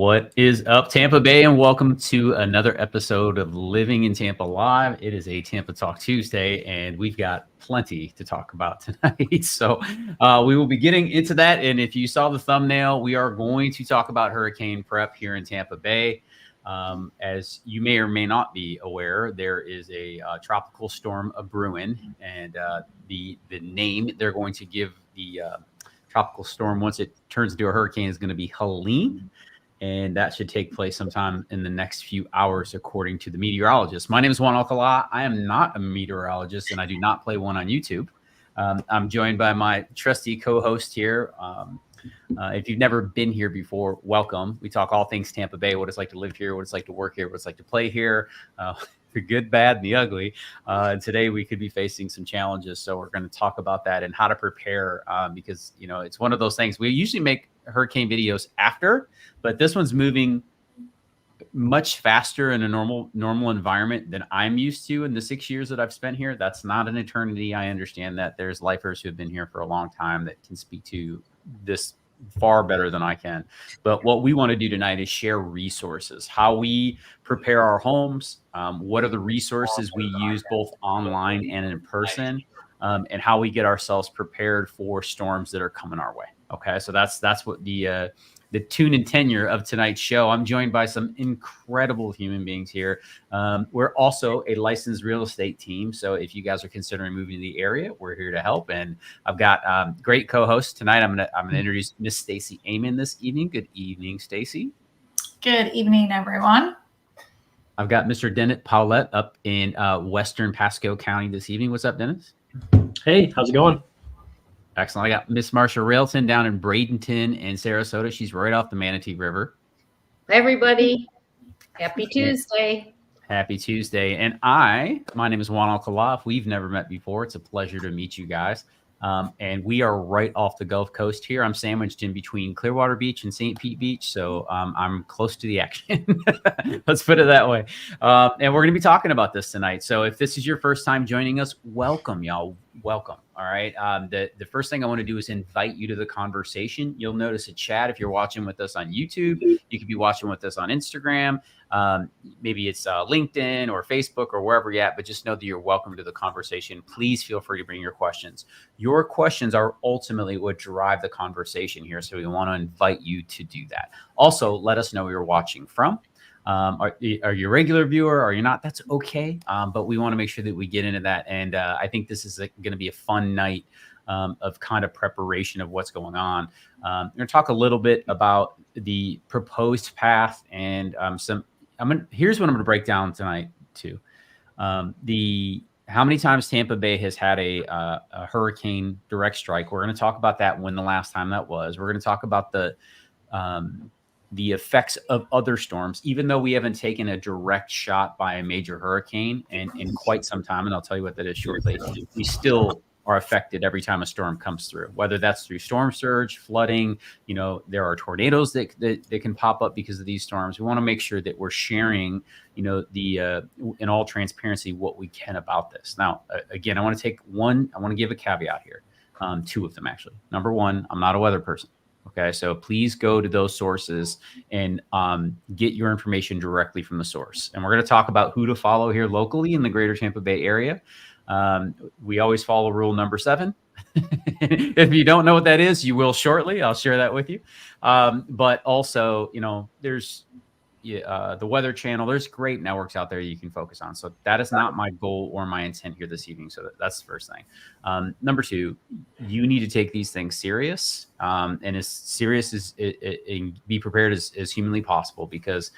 What is up, Tampa Bay, and welcome to another episode of Living in Tampa Live. It is a Tampa Talk Tuesday, and we've got plenty to talk about tonight. So we will be getting into that. And if you saw the thumbnail, we are going to talk about hurricane prep here in Tampa Bay. As you may or may not be aware, there is a tropical storm brewing, and the name they're going to give the tropical storm once it turns into a hurricane is going to be Helene. And that should take place sometime in the next few hours, according to the meteorologist. My name is Juan Alcala. I am not a meteorologist, and I do not play one on YouTube. I'm joined by my trusty co-host here. If you've never been here before, welcome. We talk all things Tampa Bay, what it's like to live here, what it's like to work here, what it's like to play here, the good, bad, and the ugly. And today we could be facing some challenges. So we're going to talk about that and how to prepare because, you know, it's one of those things. We usually make hurricane videos after, but this one's moving much faster in a normal environment than I'm used to in the 6 years that I've spent here. That's not an eternity. I understand that there's lifers who have been here for a long time that can speak to this far better than I can. But what we want to do tonight is share resources, how we prepare our homes, what are the resources we use both online and in person, and how we get ourselves prepared for storms that are coming our way. Okay, so that's what the tune and tenure of tonight's show. I'm joined by some incredible human beings here. We're also a licensed real estate team. So if you guys are considering moving to the area, we're here to help. And I've got great co-hosts tonight. I'm gonna introduce Miss Stacy Amon this evening. Good evening, Stacy. Good evening, everyone. I've got Mr. Dennis Paulette up in Western Pasco County this evening. What's up, Dennis? Hey, how's it going? Excellent. I got Miss Marsha Railton down in Bradenton and Sarasota. She's right off the Manatee River. Hi, everybody. Happy Tuesday. Happy Tuesday. And my name is Juan Alcala. If we've never met before, it's a pleasure to meet you guys. And we are right off the Gulf Coast here. I'm sandwiched in between Clearwater Beach and St. Pete Beach. So I'm close to the action. Let's put it that way. And we're going to be talking about this tonight. So if this is your first time joining us, welcome, y'all. Welcome. All right. The first thing I want to do is invite you to the conversation. You'll notice a chat if you're watching with us on YouTube. You could be watching with us on Instagram. Maybe it's LinkedIn or Facebook or wherever you're at, but just know that you're welcome to the conversation. Please feel free to bring your questions. Your questions are ultimately what drive the conversation here. So we want to invite you to do that. Also, let us know where you're watching from. Are you a regular viewer? Are you not? That's okay. But we want to make sure that we get into that. And I think this is going to be a fun night of kind of preparation of what's going on. I'm going to talk a little bit about the proposed path and here's what I'm going to break down tonight too. How many times Tampa Bay has had a hurricane direct strike. We're going to talk about that, when the last time that was. We're going to talk about the effects of other storms, even though we haven't taken a direct shot by a major hurricane in quite some time. And I'll tell you what that is shortly. We still are affected every time a storm comes through, whether that's through storm surge, flooding. You know, there are tornadoes that can pop up because of these storms. We want to make sure that we're sharing, you know, in all transparency, what we can about this. Now, again, I want to give a caveat here. Two of them, actually. Number one, I'm not a weather person. Okay, so please go to those sources and get your information directly from the source. And we're going to talk about who to follow here locally in the greater Tampa Bay area. We always follow rule number 7. If you don't know what that is, you will shortly. I'll share that with you. But also, you know, there's the Weather Channel. There's great networks out there you can focus on. So that is not my goal or my intent here this evening. So that's the first thing. Number 2, you need to take these things serious, and as serious as and be prepared as humanly possible, because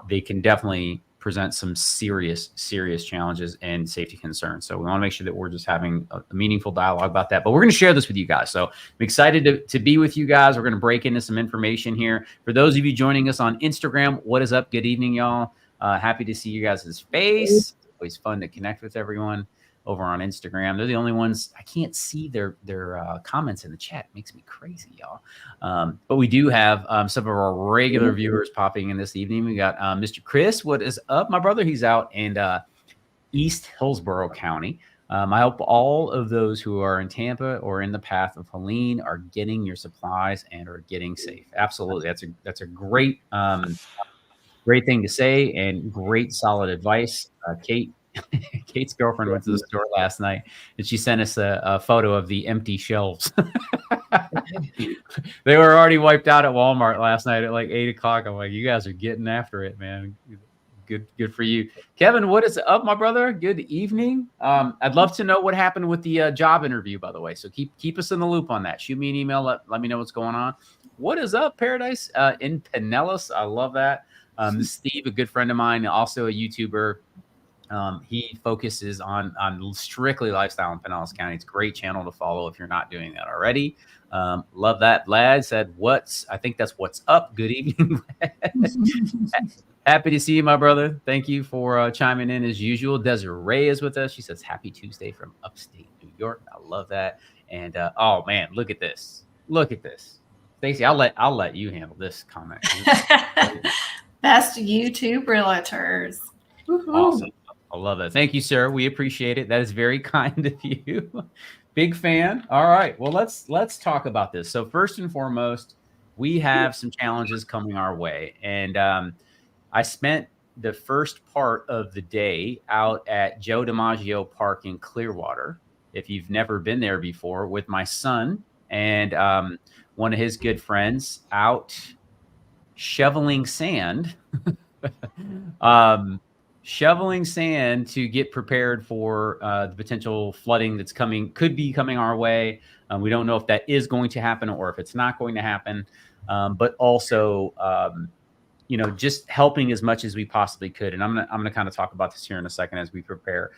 they can definitely present some serious challenges and safety concerns. So we want to make sure that we're just having a meaningful dialogue about that. But we're going to share this with you guys. So I'm excited to be with you guys. We're going to break into some information here. For those of you joining us on Instagram, what is up? Good evening, y'all. Happy to see you guys' face. Always fun to connect with everyone over on Instagram. They're the only ones I can't see their comments in the chat. It makes me crazy, y'all. But we do have some of our regular viewers popping in this evening. We got Mr. Chris. What is up, my brother? He's out in East Hillsborough County. I hope all of those who are in Tampa or in the path of Helene are getting your supplies and are getting safe. Absolutely. That's a great, great thing to say and great solid advice. Kate's girlfriend went to the store last night and she sent us a photo of the empty shelves. They were already wiped out at Walmart last night at like 8 o'clock. I'm like, you guys are getting after it, man. Good for you. Kevin, what is up, my brother? Good evening. I'd love to know what happened with the job interview, by the way. So keep us in the loop on that. Shoot me an email. Let me know what's going on. What is up, Paradise? In Pinellas. I love that. Steve, a good friend of mine, also a YouTuber. He focuses on strictly lifestyle in Pinellas County. It's a great channel to follow if you're not doing that already. Love that. Vlad said, I think that's what's up. Good evening. Happy to see you, my brother. Thank you for chiming in as usual. Desiree is with us. She says, happy Tuesday from upstate New York. I love that. And oh man, look at this. Look at this. Stacey, I'll let you handle this comment. Best YouTube realtors. Woo-hoo. Awesome. I love it. Thank you, sir. We appreciate it. That is very kind of you. Big fan. All right. Well, let's talk about this. So first and foremost, we have some challenges coming our way. And I spent the first part of the day out at Joe DiMaggio Park in Clearwater. If you've never been there before, with my son and one of his good friends out shoveling sand. Shoveling sand to get prepared for the potential flooding that's could be coming our way. We don't know if that is going to happen or if it's not going to happen, but also, just helping as much as we possibly could. And I'm gonna kind of talk about this here in a second as we prepare.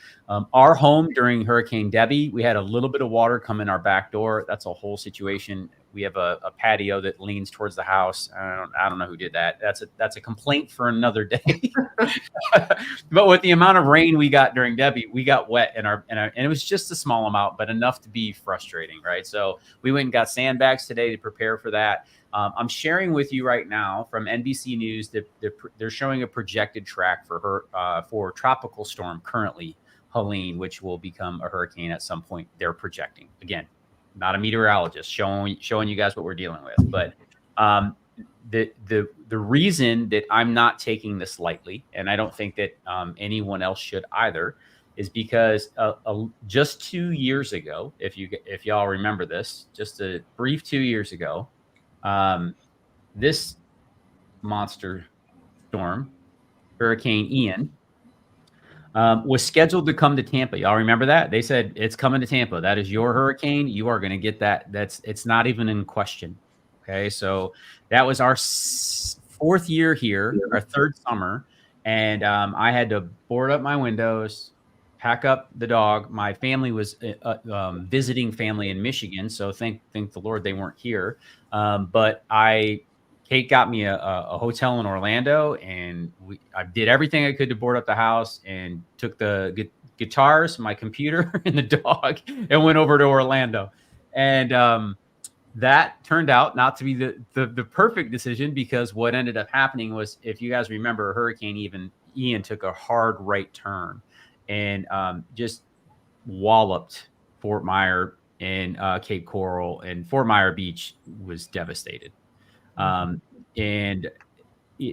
Our home during Hurricane Debbie, we had a little bit of water come in our back door. That's a whole situation. We have a patio that leans towards the house. I don't know who did that. That's a complaint for another day. But with the amount of rain we got during Debbie, we got wet and it was just a small amount, but enough to be frustrating, right? So we went and got sandbags today to prepare for that. I'm sharing with you right now from NBC News that they're showing a projected track for tropical storm currently Helene, which will become a hurricane at some point. They're projecting. Again, not a meteorologist, showing you guys what we're dealing with. But the reason that I'm not taking this lightly, and I don't think that anyone else should either, is because just 2 years ago, if y'all remember this, just a brief 2 years ago, this monster storm, Hurricane Ian, was scheduled to come to Tampa. Y'all remember that? They said it's coming to Tampa. That is your hurricane. You are going to get that. It's not even in question. Okay. So that was our fourth year here, our third summer. And I had to board up my windows, pack up the dog. My family was visiting family in Michigan. So thank the Lord they weren't here. But Kate got me a hotel in Orlando, and I did everything I could to board up the house and took the guitars, my computer, and the dog and went over to Orlando. And that turned out not to be the perfect decision, because what ended up happening was, if you guys remember, Hurricane Ian took a hard right turn and just walloped Fort Myer and Cape Coral, and Fort Myer Beach was devastated. And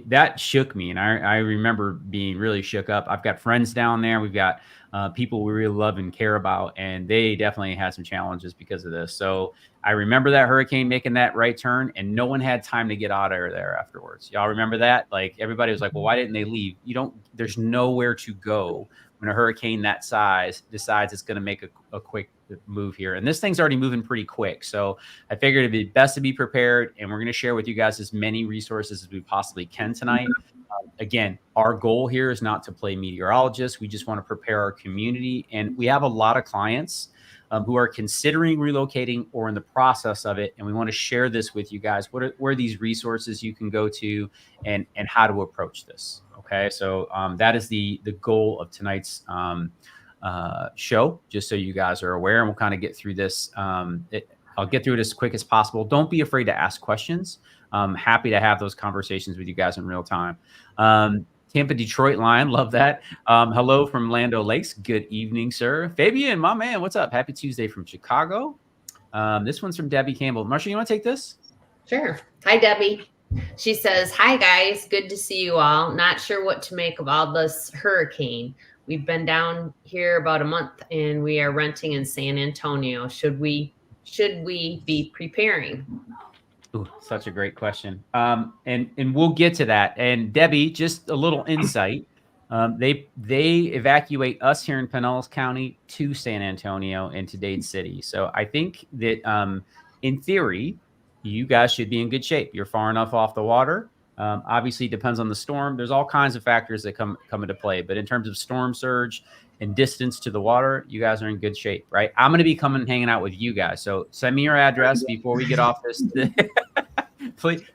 that shook me. And I remember being really shook up. I've got friends down there. We've got people we really love and care about, and they definitely had some challenges because of this. So I remember that hurricane making that right turn, and no one had time to get out of there afterwards. Y'all remember that? Like, everybody was like, well, why didn't they leave? There's nowhere to go when a hurricane that size decides it's going to make a quick move here. And this thing's already moving pretty quick. So I figured it'd be best to be prepared. And we're going to share with you guys as many resources as we possibly can tonight. Again, our goal here is not to play meteorologists. We just want to prepare our community. And we have a lot of clients who are considering relocating or in the process of it. And we want to share this with you guys. Where are these resources you can go to, and how to approach this. Okay. So that is the goal of tonight's show, just so you guys are aware, and we'll kind of get through this. I'll get through it as quick as possible. Don't be afraid to ask questions. I'm happy to have those conversations with you guys in real time. Tampa Detroit line. Love that. Hello from Lando Lakes. Good evening, sir. Fabian, my man, what's up? Happy Tuesday from Chicago. This one's from Debbie Campbell. Marcia, you want to take this? Sure. Hi, Debbie. She says, "Hi, guys. Good to see you all. Not sure what to make of all this hurricane. We've been down here about a month and we are renting in San Antonio. Should we be preparing?" Ooh, such a great question. And we'll get to that. And Debbie, just a little insight. They evacuate us here in Pinellas County to San Antonio and to Dade City. So I think that in theory, you guys should be in good shape. You're far enough off the water. Obviously, it depends on the storm. There's all kinds of factors that come into play. But in terms of storm surge and distance to the water, you guys are in good shape, right? I'm going to be coming and hanging out with you guys. So send me your address before we get off this.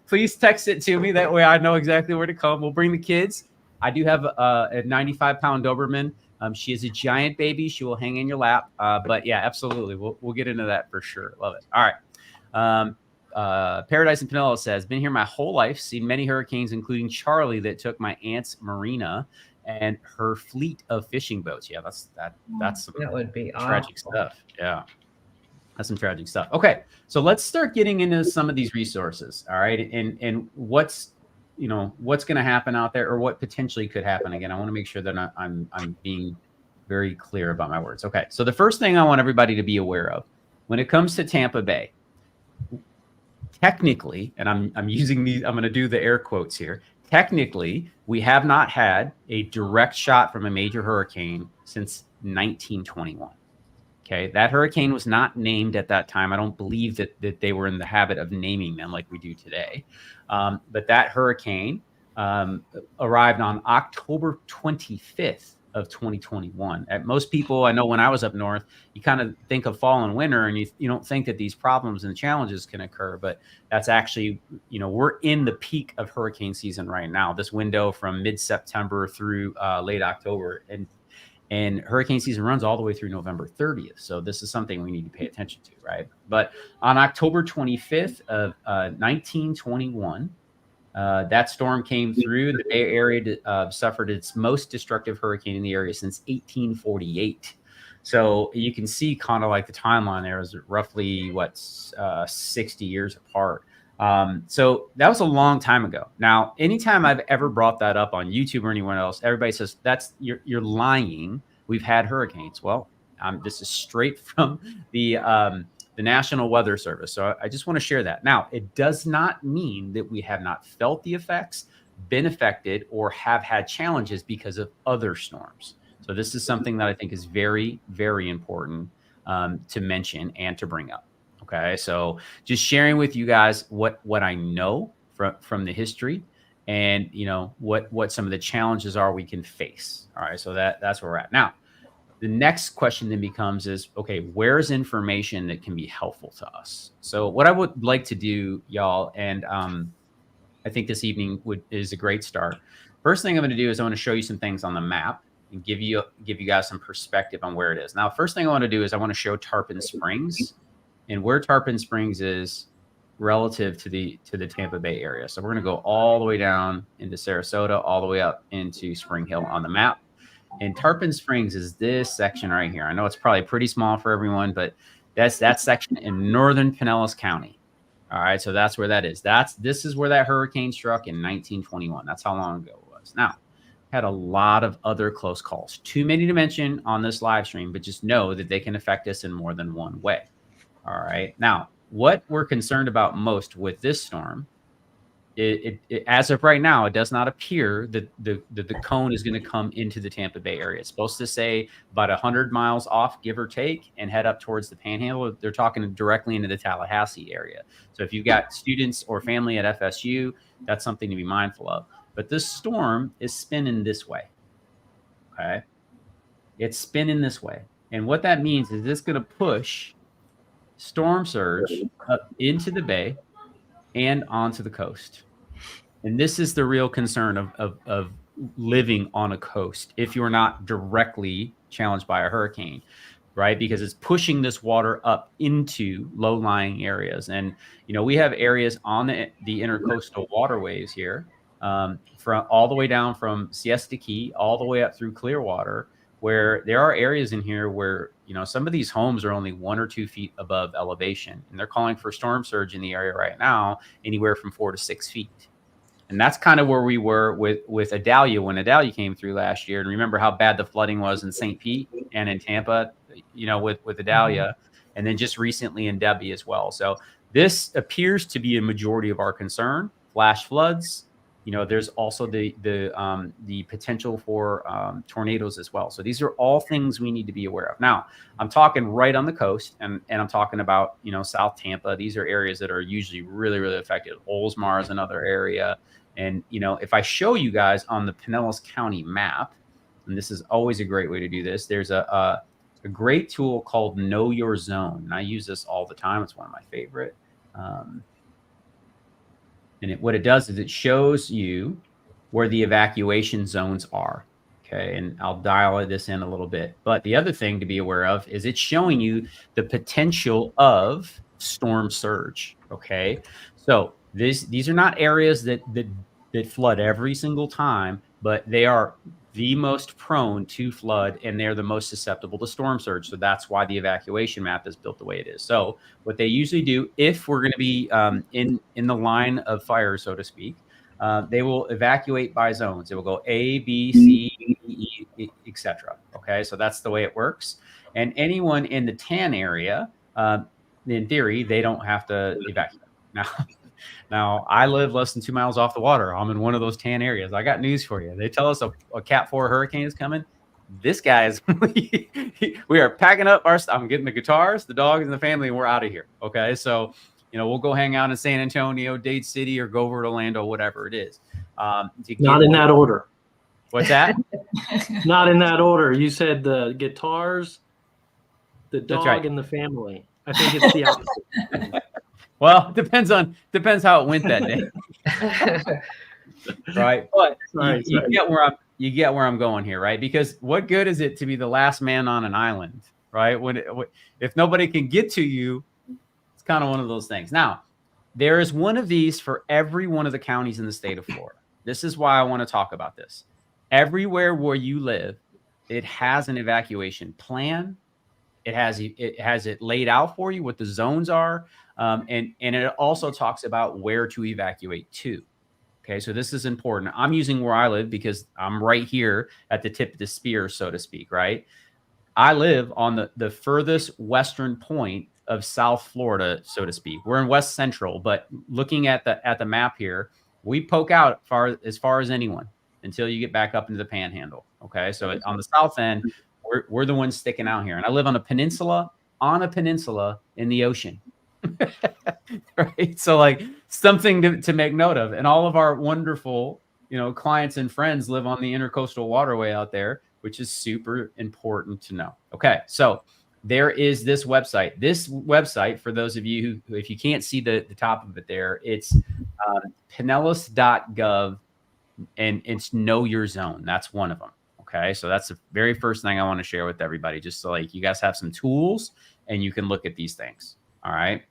Please text it to me. That way I know exactly where to come. We'll bring the kids. I do have a 95-pound Doberman. She is a giant baby. She will hang in your lap. But yeah, absolutely. We'll get into that for sure. Love it. All right. Paradise in Pinellas says, been here my whole life, seen many hurricanes, including Charlie that took my aunt's marina and her fleet of fishing boats. Yeah, that's some That would be tragic awful. stuff. Yeah, that's some tragic stuff. Okay, so let's start getting into some of these resources. All right, and what's going to happen out there, or what potentially could happen. Again, I want to make sure that I'm being very clear about my words. Okay, so the first thing I want everybody to be aware of when it comes to Tampa Bay, technically, and I'm using these, I'm going to do the air quotes here. Technically, we have not had a direct shot from a major hurricane since 1921. Okay, that hurricane was not named at that time. I don't believe that they were in the habit of naming them like we do today. But that hurricane arrived on October 25th of 2021. At most people, I know when I was up north, you kind of think of fall and winter, and you don't think that these problems and challenges can occur. But that's actually, we're in the peak of hurricane season right now. This window from mid-September through late October, and hurricane season runs all the way through November 30th. So this is something we need to pay attention to, right? But on October 25th of 1921, that storm came through. The Bay Area suffered its most destructive hurricane in the area since 1848. So you can see kind of like the timeline there is roughly 60 years apart. So that was a long time ago. Now, anytime I've ever brought that up on YouTube or anyone else, everybody says you're lying. We've had hurricanes. Well, this is straight from the National Weather Service. So I just want to share that. Now, it does not mean that we have not felt the effects, been affected, or have had challenges because of other storms. So this is something that I think is very, very important to mention and to bring up. Okay, so just sharing with you guys what I know from the history, and what some of the challenges are we can face. All right, so that's where we're at now. The next question then becomes is, okay, where's information that can be helpful to us? So what I would like to do, y'all, and I think this evening is a great start. First thing I'm going to do is I want to show you some things on the map and give you guys some perspective on where it is. Now, first thing I want to do is I want to show Tarpon Springs and where Tarpon Springs is relative to the Tampa Bay area. So we're going to go all the way down into Sarasota, all the way up into Spring Hill on the map. And Tarpon Springs is this section right here. I know it's probably pretty small for everyone, but that's that section in northern Pinellas County. All right, so that's where that is. This is where that hurricane struck in 1921. That's how long ago it was. Now, had a lot of other close calls. Too many to mention on this live stream, but just know that they can affect us in more than one way. All right. Now, what we're concerned about most with this storm, it as of right now, it does not appear that the cone is going to come into the Tampa Bay area. It's supposed to say about 100 miles off, give or take, and head up towards the Panhandle. They're talking directly into the Tallahassee area. So if you've got students or family at FSU, that's something to be mindful of. But this storm is spinning this way. Okay. It's spinning this way. And what that means is it's going to push storm surge up into the bay and onto the coast. And this is the real concern of living on a coast if you're not directly challenged by a hurricane, right? Because it's pushing this water up into low-lying areas. And, we have areas on the intercoastal waterways here from all the way down from Siesta Key all the way up through Clearwater, where there are areas in here where, some of these homes are only 1 or 2 feet above elevation, and they're calling for storm surge in the area right now, anywhere from 4 to 6 feet. And that's kind of where we were with Idalia when Idalia came through last year. And remember how bad the flooding was in St. Pete and in Tampa, with Idalia, and then just recently in Debbie as well. So this appears to be a majority of our concern. Flash floods. There's also the potential for tornadoes as well. So these are all things we need to be aware of. Now, I'm talking right on the coast, and I'm talking about, South Tampa. These are areas that are usually really, really affected. Oldsmar is another area. And, if I show you guys on the Pinellas County map, and this is always a great way to do this, there's a great tool called Know Your Zone. And I use this all the time. It's one of my favorite. And what it does is it shows you where the evacuation zones are. Okay. And I'll dial this in a little bit. But the other thing to be aware of is it's showing you the potential of storm surge. Okay. So these are not areas that flood every single time, but they are the most prone to flood, and they're the most susceptible to storm surge. So that's why the evacuation map is built the way it is. So what they usually do, if we're going to be in the line of fire, so to speak, they will evacuate by zones. It will go A, B, C, D, E, etc. Okay, so that's the way it works. And anyone in the tan area, in theory, they don't have to evacuate. Now, I live less than 2 miles off the water. I'm in one of those tan areas. I got news for you. They tell us a Cat 4 hurricane is coming. This guy is, we are packing up our stuff. I'm getting the guitars, the dogs, and the family, and we're out of here. Okay. So, we'll go hang out in San Antonio, Dade City, or go over to Orlando, whatever it is. Not in that order. What's that? Not in that order. You said the guitars, the dog, right. and the family. I think it's the opposite. Well, depends how it went that day. Right. But you get where I'm going here, right? Because what good is it to be the last man on an island, right? If nobody can get to you, it's kind of one of those things. Now, there is one of these for every one of the counties in the state of Florida. This is why I want to talk about this. Everywhere where you live, it has an evacuation plan. It has it laid out for you what the zones are. And it also talks about where to evacuate to. Okay, so this is important. I'm using where I live because I'm right here at the tip of the spear, so to speak, right? I live on the furthest western point of South Florida, so to speak. We're in West Central, but looking at the map here, we poke out as far as anyone until you get back up into the Panhandle. Okay, so on the south end, we're the ones sticking out here, and I live on a peninsula in the ocean. Right, so like something to make note of. And all of our wonderful clients and friends live on the intercoastal waterway out there, which is super important to know. Okay, so there is this website for those of you who, if you can't see the top of it there, it's pinellas.gov, and it's Know Your Zone. That's one of them. Okay, so that's the very first thing I want to share with everybody, just so like you guys have some tools and you can look at these things. All right,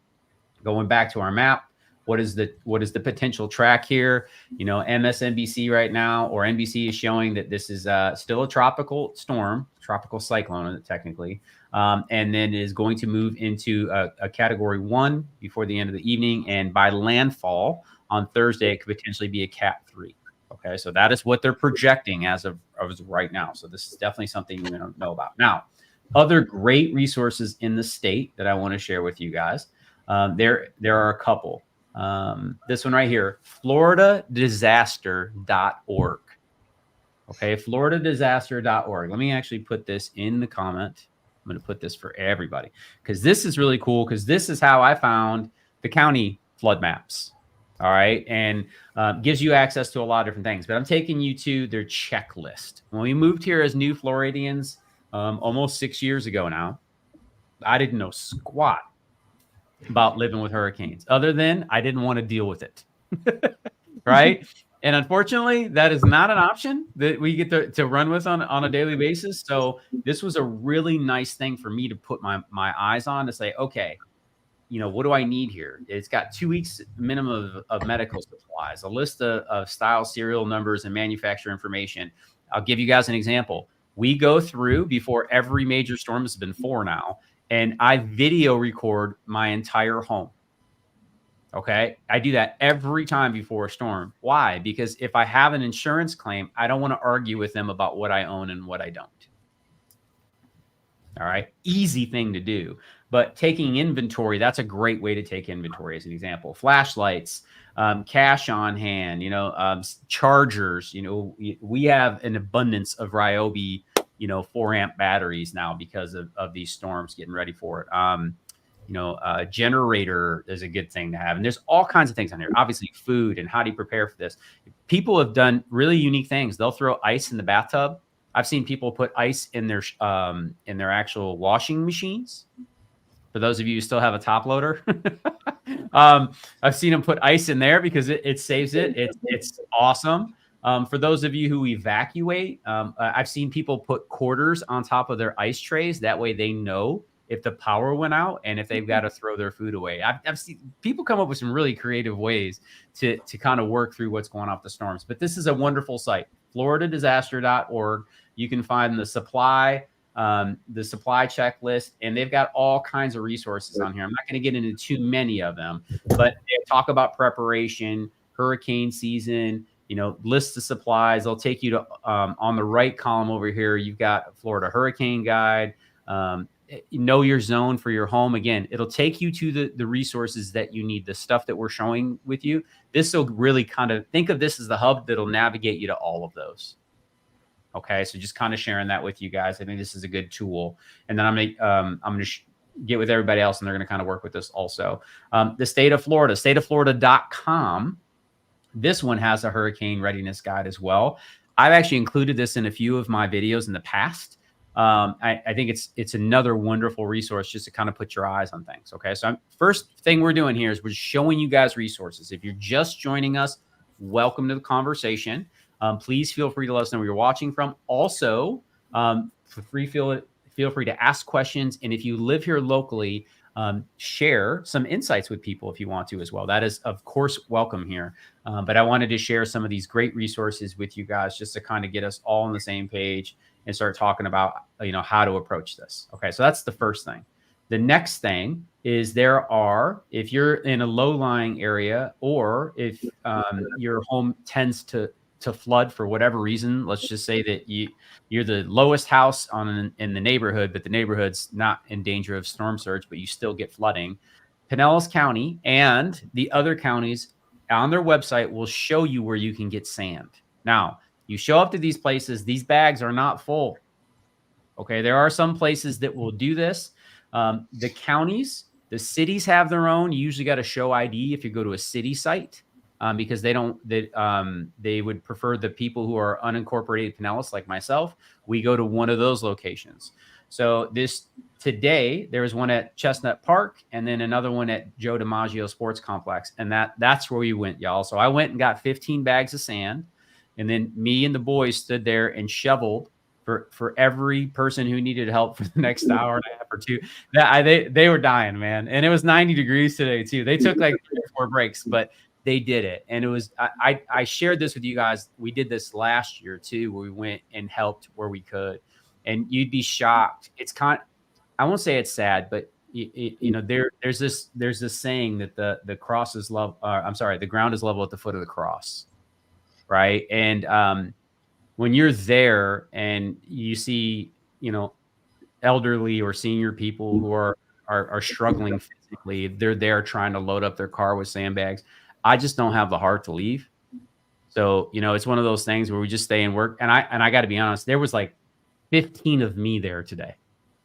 going back to our map, what is the potential track here? MSNBC right now, or NBC, is showing that this is still a tropical storm, tropical cyclone technically, and then is going to move into a category 1 before the end of the evening, and by landfall on Thursday, it could potentially be a Cat 3. Okay, so that is what they're projecting as of right now. So this is definitely something you want to know about. Now, other great resources in the state that I want to share with you guys. There are a couple. This one right here, floridadisaster.org. Okay, floridadisaster.org. Let me actually put this in the comment. I'm going to put this for everybody because this is really cool, because this is how I found the county flood maps. All right, and gives you access to a lot of different things. But I'm taking you to their checklist. When we moved here as new Floridians almost 6 years ago now, I didn't know squat about living with hurricanes, other than I didn't want to deal with it. Right? And unfortunately, that is not an option that we get to run with on a daily basis. So this was a really nice thing for me to put my eyes on, to say, okay, what do I need here? It's got 2 weeks minimum of medical supplies, a list of style, serial numbers, and manufacturer information. I'll give you guys an example. We go through before every major storm, has been 4 now, and I video record my entire home. Okay. I do that every time before a storm. Why? Because if I have an insurance claim, I don't want to argue with them about what I own and what I don't. All right. Easy thing to do. But taking inventory, that's a great way to take inventory as an example. Flashlights, cash on hand, chargers. We have an abundance of Ryobi, 4-amp batteries now because of these storms, getting ready for it. Generator is a good thing to have. And there's all kinds of things on here. Obviously, food and how do you prepare for this? People have done really unique things. They'll throw ice in the bathtub. I've seen people put ice in their actual washing machines. For those of you who still have a top loader, I've seen them put ice in there because it saves it. It's awesome. For those of you who evacuate, I've seen people put quarters on top of their ice trays. That way they know if the power went out and if they've got to throw their food away. I've seen people come up with some really creative ways to kind of work through what's going on with the storms. But this is a wonderful site, floridadisaster.org. You can find the supply checklist, and they've got all kinds of resources on here. I'm not going to get into too many of them, but they talk about preparation, hurricane season, lists of supplies. They'll take you to on the right column over here. You've got Florida Hurricane Guide. Know your zone for your home. Again, it'll take you to the resources that you need, the stuff that we're showing with you. This will really kind of think of this as the hub that'll navigate you to all of those. Okay, so just kind of sharing that with you guys. I think this is a good tool. And then I'm gonna get with everybody else, and they're gonna kind of work with this also. The state of Florida, stateofflorida.com. This one has a hurricane readiness guide as well. I've actually included this in a few of my videos in the past. I think it's another wonderful resource just to kind of put your eyes on things. Okay, so first thing we're doing here is we're showing you guys resources. If you're just joining us, welcome to the conversation. Please feel free to let us know where you're watching from. Also, feel free to ask questions. And if you live here locally, share some insights with people if you want to as well. That is, of course, welcome here. But I wanted to share some of these great resources with you guys just to kind of get us all on the same page and start talking about, how to approach this. Okay, so that's the first thing. The next thing is if you're in a low-lying area, or if your home tends to flood for whatever reason, let's just say that you're the lowest house in the neighborhood, but the neighborhood's not in danger of storm surge, but you still get flooding. Pinellas County and the other counties on their website will show you where you can get sand. Now, you show up to these places, these bags are not full. Okay, there are some places that will do this. The counties, the cities have their own. You usually got to show ID if you go to a city site. Because they would prefer the people who are unincorporated Pinellas, like myself. We go to one of those locations. So today there was one at Chestnut Park, and then another one at Joe DiMaggio Sports Complex, and that's where we went, y'all. So I went and got 15 bags of sand, and then me and the boys stood there and shoveled for every person who needed help for the next hour and a half or two. They were dying, man, and it was 90 degrees today too. They took like 3 or 4 breaks, but they did it. And it was, I shared this with you guys. We did this last year too, where we went and helped where we could, and you'd be shocked. I won't say it's sad, but there's this saying that the cross is level. The ground is level at the foot of the cross. Right. And, when you're there and you see, elderly or senior people who are struggling physically, they're there trying to load up their car with sandbags. I just don't have the heart to leave. So, it's one of those things where we just stay and work. And I got to be honest, there was like 15 of me there today.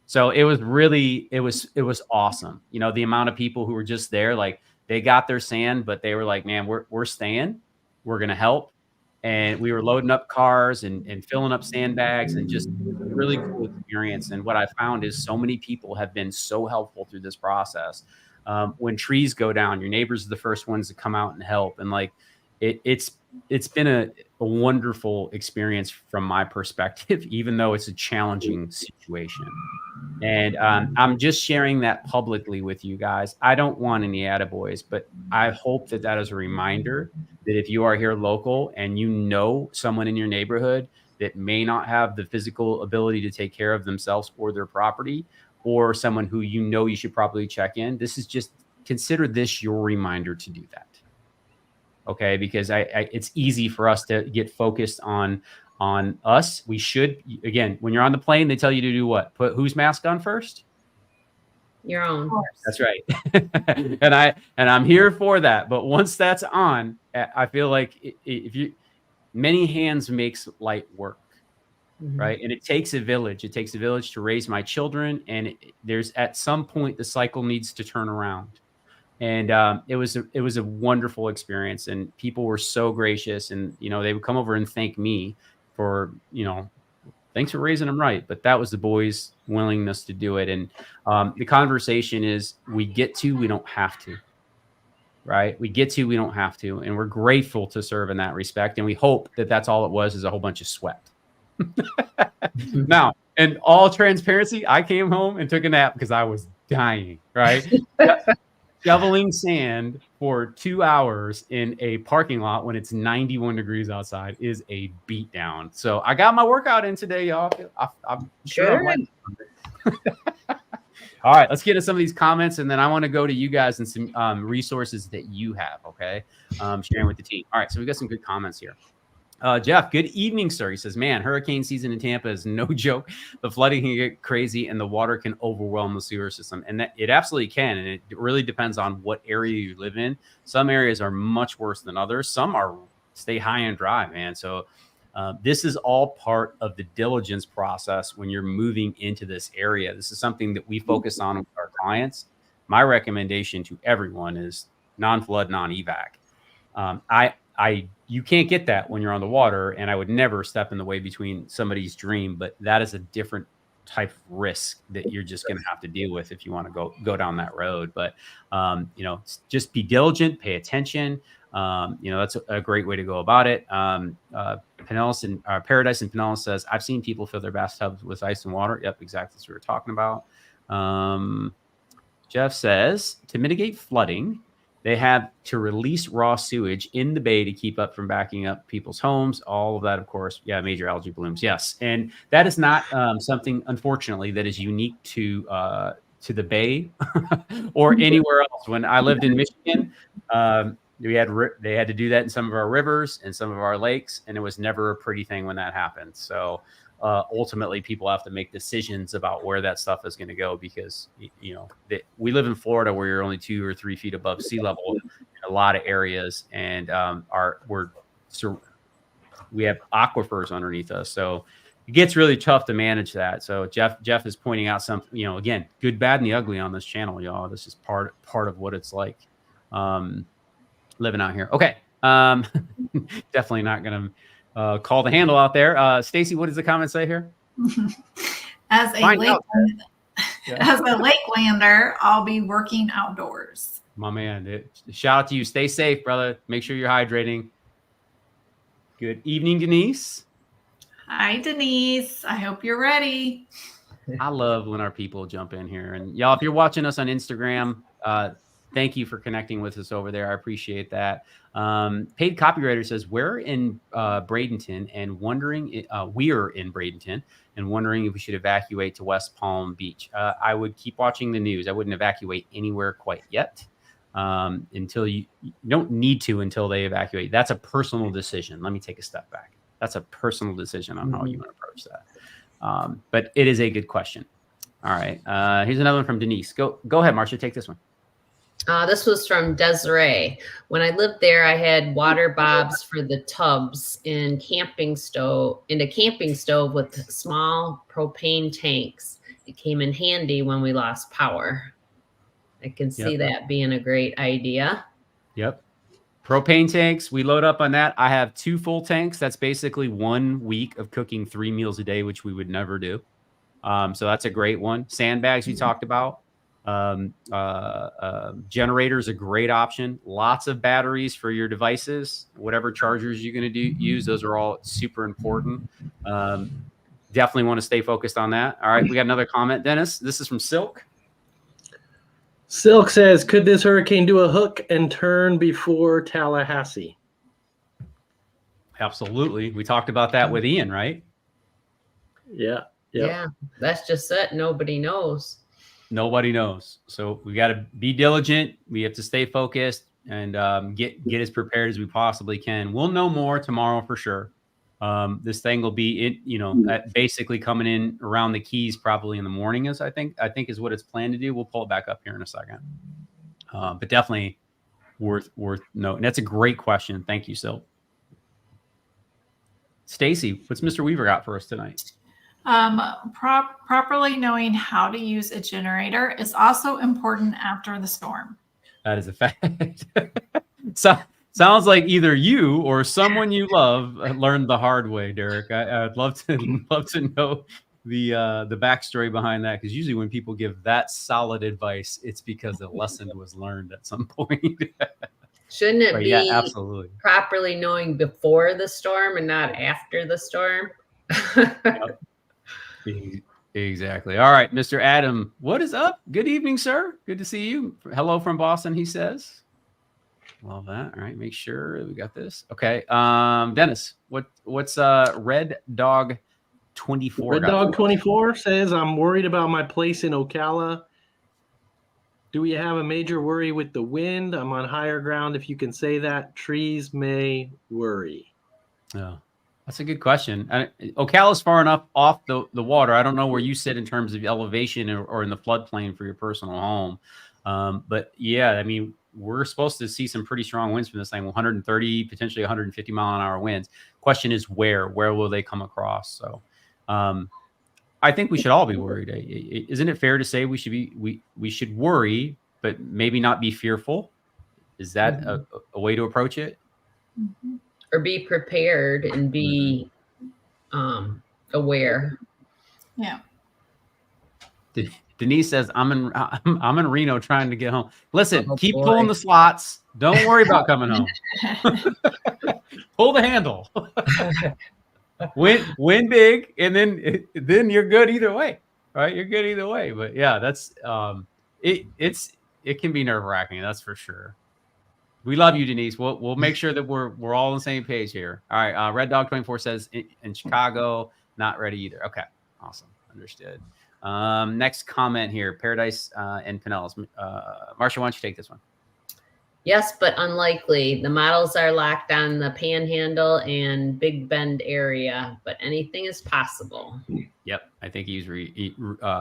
So it was really, it was awesome. The amount of people who were just there, like they got their sand, but they were like, man, we're staying, we're going to help. And we were loading up cars and filling up sandbags, and just really cool experience. And what I found is so many people have been so helpful through this process. When trees go down, your neighbors are the first ones to come out and help. And like, it's been a wonderful experience from my perspective, even though it's a challenging situation. And I'm just sharing that publicly with you guys. I don't want any attaboys, but I hope that that is a reminder that if you are here local and you know someone in your neighborhood that may not have the physical ability to take care of themselves or their property, or someone who you know you should probably check in, this is just consider this your reminder to do that. Okay, because it's easy for us to get focused on us. We should, again, when you're on the plane, they tell you to do what? Put whose mask on first? Your own. That's right. and I'm here for that. But once that's on, I feel like if you many hands makes light work. Right. And it takes a village. It takes a village to raise my children. And there's at some point the cycle needs to turn around. And it was a wonderful experience, and people were so gracious, and they would come over and thank me for thanks for raising them right. But that was the boys' willingness to do it, and the conversation is we don't have to, right? We don't have to, and we're grateful to serve in that respect, and we hope that that's all it was is a whole bunch of sweat. Now, in all transparency, I came home and took a nap because I was dying, right? Shoveling sand for 2 hours in a parking lot when it's 91 degrees outside is a beatdown. So I got my workout in today, y'all. I'm sure. All right, let's get into some of these comments, and then I want to go to you guys and some resources that you have, okay? Sharing with the team. All right, so we got some good comments here. Jeff, good evening, sir. He says, man, hurricane season in Tampa is no joke. The flooding can get crazy and the water can overwhelm the sewer system. And that it absolutely can. And it really depends on what area you live in. Some areas are much worse than others. Some stay high and dry, man. So this is all part of the diligence process when you're moving into this area. This is something that we focus on with our clients. My recommendation to everyone is non-flood, non-evac. You can't get that when you're on the water, and I would never step in the way between somebody's dream, but that is a different type of risk that you're just going to have to deal with if you want to go down that road. But, just be diligent, pay attention. That's a great way to go about it. Paradise in Pinellas says, I've seen people fill their bathtubs with ice and water. Yep, exactly what we were talking about. Jeff says, to mitigate flooding, they have to release raw sewage in the bay to keep up from backing up people's homes. All of that, of course. Yeah, major algae blooms. Yes. And that is not something, unfortunately, that is unique to the bay or anywhere else. When I lived in Michigan, they had to do that in some of our rivers and some of our lakes, and it was never a pretty thing when that happened. So ultimately, people have to make decisions about where that stuff is going to go because, we live in Florida where you're only 2 or 3 feet above sea level in a lot of areas, and we have aquifers underneath us. So it gets really tough to manage that. So Jeff is pointing out some, again, good, bad, and the ugly on this channel, y'all. This is part of what it's like living out here. Okay. Definitely not going to call the handle out there. Stacy, what does the comment say here? As a Lakelander, I'll be working outdoors. My man, shout out to you. Stay safe, brother. Make sure you're hydrating. Good evening, Denise. Hi, Denise. I hope you're ready. I love when our people jump in here. And y'all, if you're watching us on Instagram, thank you for connecting with us over there. I appreciate that. Paid copywriter says, we're in Bradenton and wondering, we're in Bradenton and wondering if we should evacuate to West Palm Beach. I would keep watching the news. I wouldn't evacuate anywhere quite yet until you don't need to until they evacuate. That's a personal decision. Let me take a step back. That's a personal decision on how you want to approach that. But it is a good question. All right. Here's another one from Denise. Go ahead, Marcia. Take this one. This was from Desiree. When I lived there, I had water bobs for the tubs in a camping stove with small propane tanks. It came in handy when we lost power. I can see that being a great idea. Yep. Propane tanks, we load up on that. I have 2 full tanks. That's basically 1 week of cooking 3 meals a day, which we would never do. So that's a great one. Sandbags we talked about. Generator is a great option. Lots of batteries for your devices, whatever chargers you're going to use. Those are all super important. definitely want to stay focused on that. All right, we got another comment, Dennis. This is from Silk. Silk says, could this hurricane do a hook and turn before Tallahassee? Absolutely. We talked about that with Ian, right? Yeah. Yeah, that's just it. Nobody knows. Nobody knows. So we got to be diligent. We have to stay focused and get as prepared as we possibly can. We'll know more tomorrow for sure. This thing will be basically coming in around the Keys probably in the morning, as I think is what it's planned to do. We'll pull it back up here in a second. But definitely worth noting. That's a great question. Thank you, Sil. Stacy, what's Mr. Weaver got for us tonight? Properly knowing how to use a generator is also important after the storm. That is a fact. So sounds like either you or someone you love learned the hard way, Derek. I'd love to know the backstory behind that, because usually when people give that solid advice, it's because the lesson was learned at some point. Shouldn't it be absolutely properly knowing before the storm and not after the storm? Yep. Exactly. All right, Mr. Adam, what is up? Good evening, sir. Good to see you. Hello from Boston, he says. Love that. All right, make sure we got this. Okay. Dennis, what's Red Dog 24? Red Dog 24 says, I'm worried about my place in Ocala. Do we have a major worry with the wind? I'm on higher ground. If you can say that, trees may worry. Yeah, that's a good question. Ocala's far enough off the water. I don't know where you sit in terms of elevation or in the floodplain for your personal home. But yeah, I mean, we're supposed to see some pretty strong winds from this thing, 130, potentially 150 mile an hour winds. Question is where will they come across? So I think we should all be worried. Isn't it fair to say we should worry, but maybe not be fearful? Is that a way to approach it? Mm-hmm. Or be prepared and be aware. Yeah. Denise says, I'm in Reno trying to get home. Listen, keep pulling the slots. Don't worry about coming home. Pull the handle. Win big, and then you're good either way, right? You're good either way. But yeah, that's it can be nerve-wracking, that's for sure. We love you, Denise. We'll make sure that we're all on the same page here. All right. Red Dog 24 says in Chicago, not ready either. Okay, awesome, understood. Next comment here, Paradise and Pinellas. Marcia, why don't you take this one? Yes, but unlikely. The models are locked on the Panhandle and Big Bend area, but anything is possible. Yep, I think he's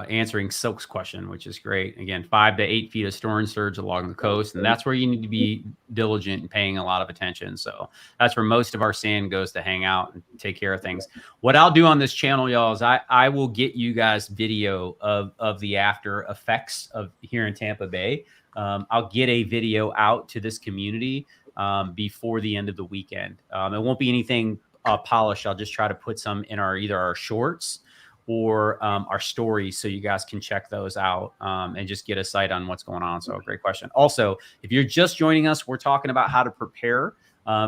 answering Silk's question, which is great. Again, 5 to 8 feet of storm surge along the coast, and that's where you need to be diligent and paying a lot of attention. So that's where most of our sand goes to hang out and take care of things. What I'll do on this channel, y'all, is I will get you guys video of the after effects of here in Tampa Bay. I'll get a video out to this community before the end of the weekend. It won't be anything polished. I'll just try to put some in either our shorts or our stories, so you guys can check those out and just get a sight on what's going on. So great question. Also, if you're just joining us, we're talking about how to prepare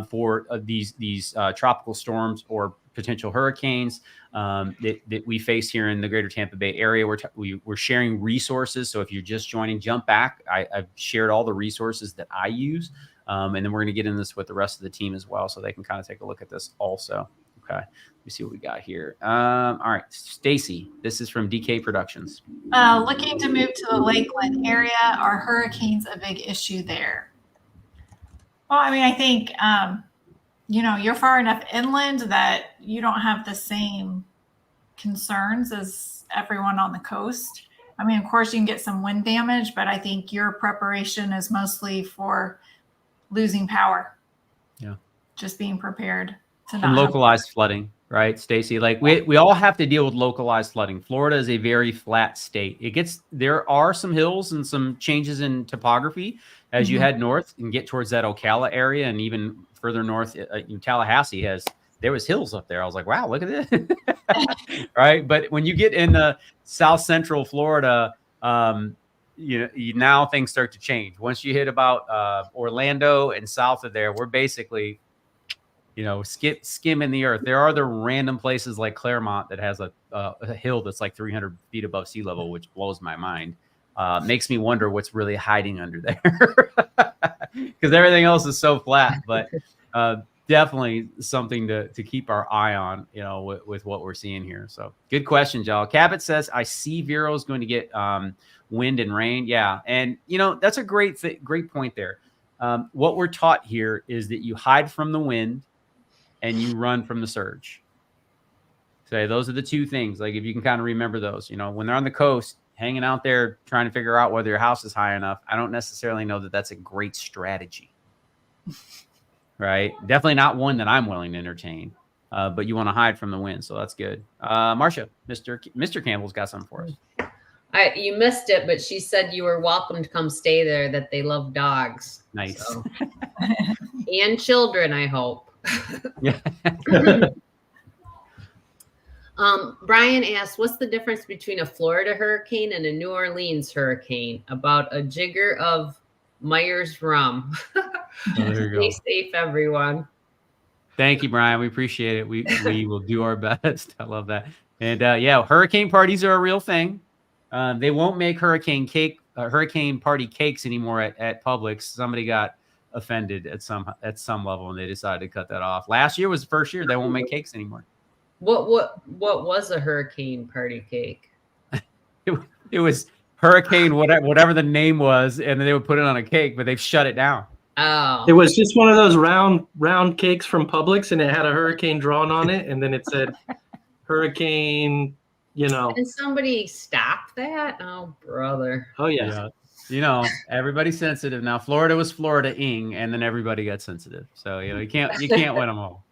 for these tropical storms or potential hurricanes that we face here in the greater Tampa Bay area. We're sharing resources. So if you're just joining, jump back. I've shared all the resources that I use. And then we're going to get in this with the rest of the team as well, so they can kind of take a look at this also. Okay. Let me see what we got here. All right. Stacy, this is from DK Productions. Looking to move to the Lakeland area. Are hurricanes a big issue there? Well, I mean, I think, you're far enough inland that you don't have the same concerns as everyone on the coast. I mean, of course, you can get some wind damage, but I think your preparation is mostly for losing power. Yeah. Just being prepared to not and localized flooding, right, Stacy? Like we all have to deal with localized flooding. Florida is a very flat state. There are some hills and some changes in topography as you head north and get towards that Ocala area, and even further north, Tallahassee there was hills up there. I was like, wow, look at this. Right. But when you get in South Central Florida, now things start to change. Once you hit about Orlando and south of there, we're basically skimming the earth. There are the random places like Claremont that has a hill that's like 300 feet above sea level, which blows my mind. Makes me wonder what's really hiding under there, because everything else is so flat. But definitely something to keep our eye on, with what we're seeing here. So good question, y'all. Cabot says, I see Vero is going to get wind and rain. Yeah. And, that's a great point there. What we're taught here is that you hide from the wind and you run from the surge. So those are the two things. Like, if you can kind of remember those, when they're on the coast, hanging out there trying to figure out whether your house is high enough, I don't necessarily know that that's a great strategy. Right? Definitely not one that I'm willing to entertain. But you want to hide from the wind, so that's good. Marcia, Mr. Campbell's got something for us. You missed it, but she said you were welcome to come stay there, that they love dogs. Nice. So. And children, I hope. Yeah. Brian asked, what's the difference between a Florida hurricane and a New Orleans hurricane? About a jigger of Myers rum. Stay safe, everyone. Thank you, Brian. We appreciate it. We will do our best. I love that. And hurricane parties are a real thing. They won't make hurricane party cakes anymore at Publix. Somebody got offended at some level, and they decided to cut that off. Last year was the first year they won't make cakes anymore. What was a hurricane party cake? It was hurricane whatever the name was, and then they would put it on a cake, but they've shut it down. Oh, it was just one of those round cakes from Publix, and it had a hurricane drawn on it, and then it said hurricane. And somebody stopped that? Oh, brother. Oh yeah. Everybody's sensitive now. Florida was Florida-ing, and then everybody got sensitive. So you can't win them all.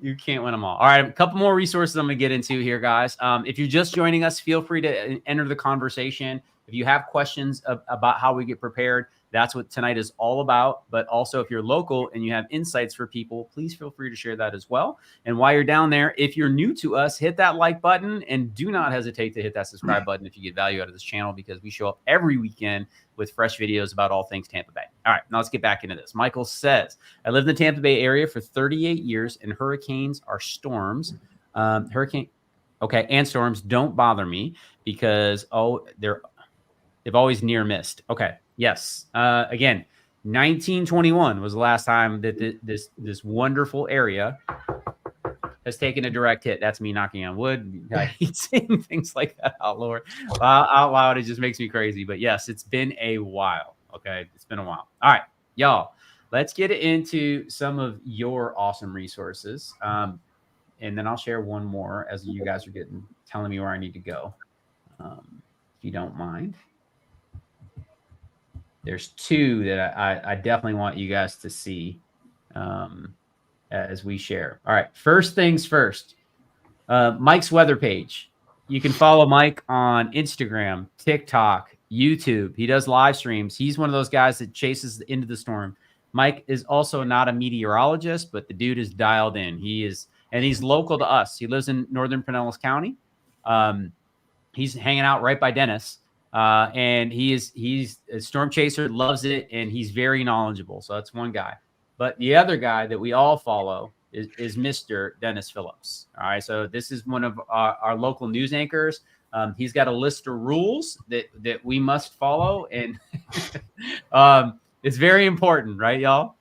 You can't win them all. All right, a couple more resources I'm going to get into here, guys. If you're just joining us, feel free to enter the conversation. If you have questions about how we get prepared, that's what tonight is all about. But also, if you're local and you have insights for people, please feel free to share that as well. And while you're down there, if you're new to us, hit that like button, and do not hesitate to hit that subscribe button if you get value out of this channel, because we show up every weekend with fresh videos about all things Tampa Bay. All right, now let's get back into this. Michael says, I lived in the Tampa Bay area for 38 years, and hurricanes are storms. And storms don't bother me because, they've always near missed. Okay. Yes. Again, 1921 was the last time that this wonderful area has taken a direct hit. That's me knocking on wood. I hate saying things like that out loud. It just makes me crazy. But yes, it's been a while. Okay. It's been a while. All right, y'all, let's get into some of your awesome resources. And then I'll share one more as you guys are telling me where I need to go. If you don't mind. There's two that I definitely want you guys to see as we share. All right. First things first, Mike's weather page. You can follow Mike on Instagram, TikTok, YouTube. He does live streams. He's one of those guys that chases into the storm. Mike is also not a meteorologist, but the dude is dialed in. He's local to us. He lives in Northern Pinellas County. He's hanging out right by Dennis. And he's a storm chaser, loves it, and he's very knowledgeable. So that's one guy. But the other guy that we all follow is Mr. Dennis Phillips. All right. So this is one of our local news anchors. He's got a list of rules that we must follow. And it's very important, right, y'all?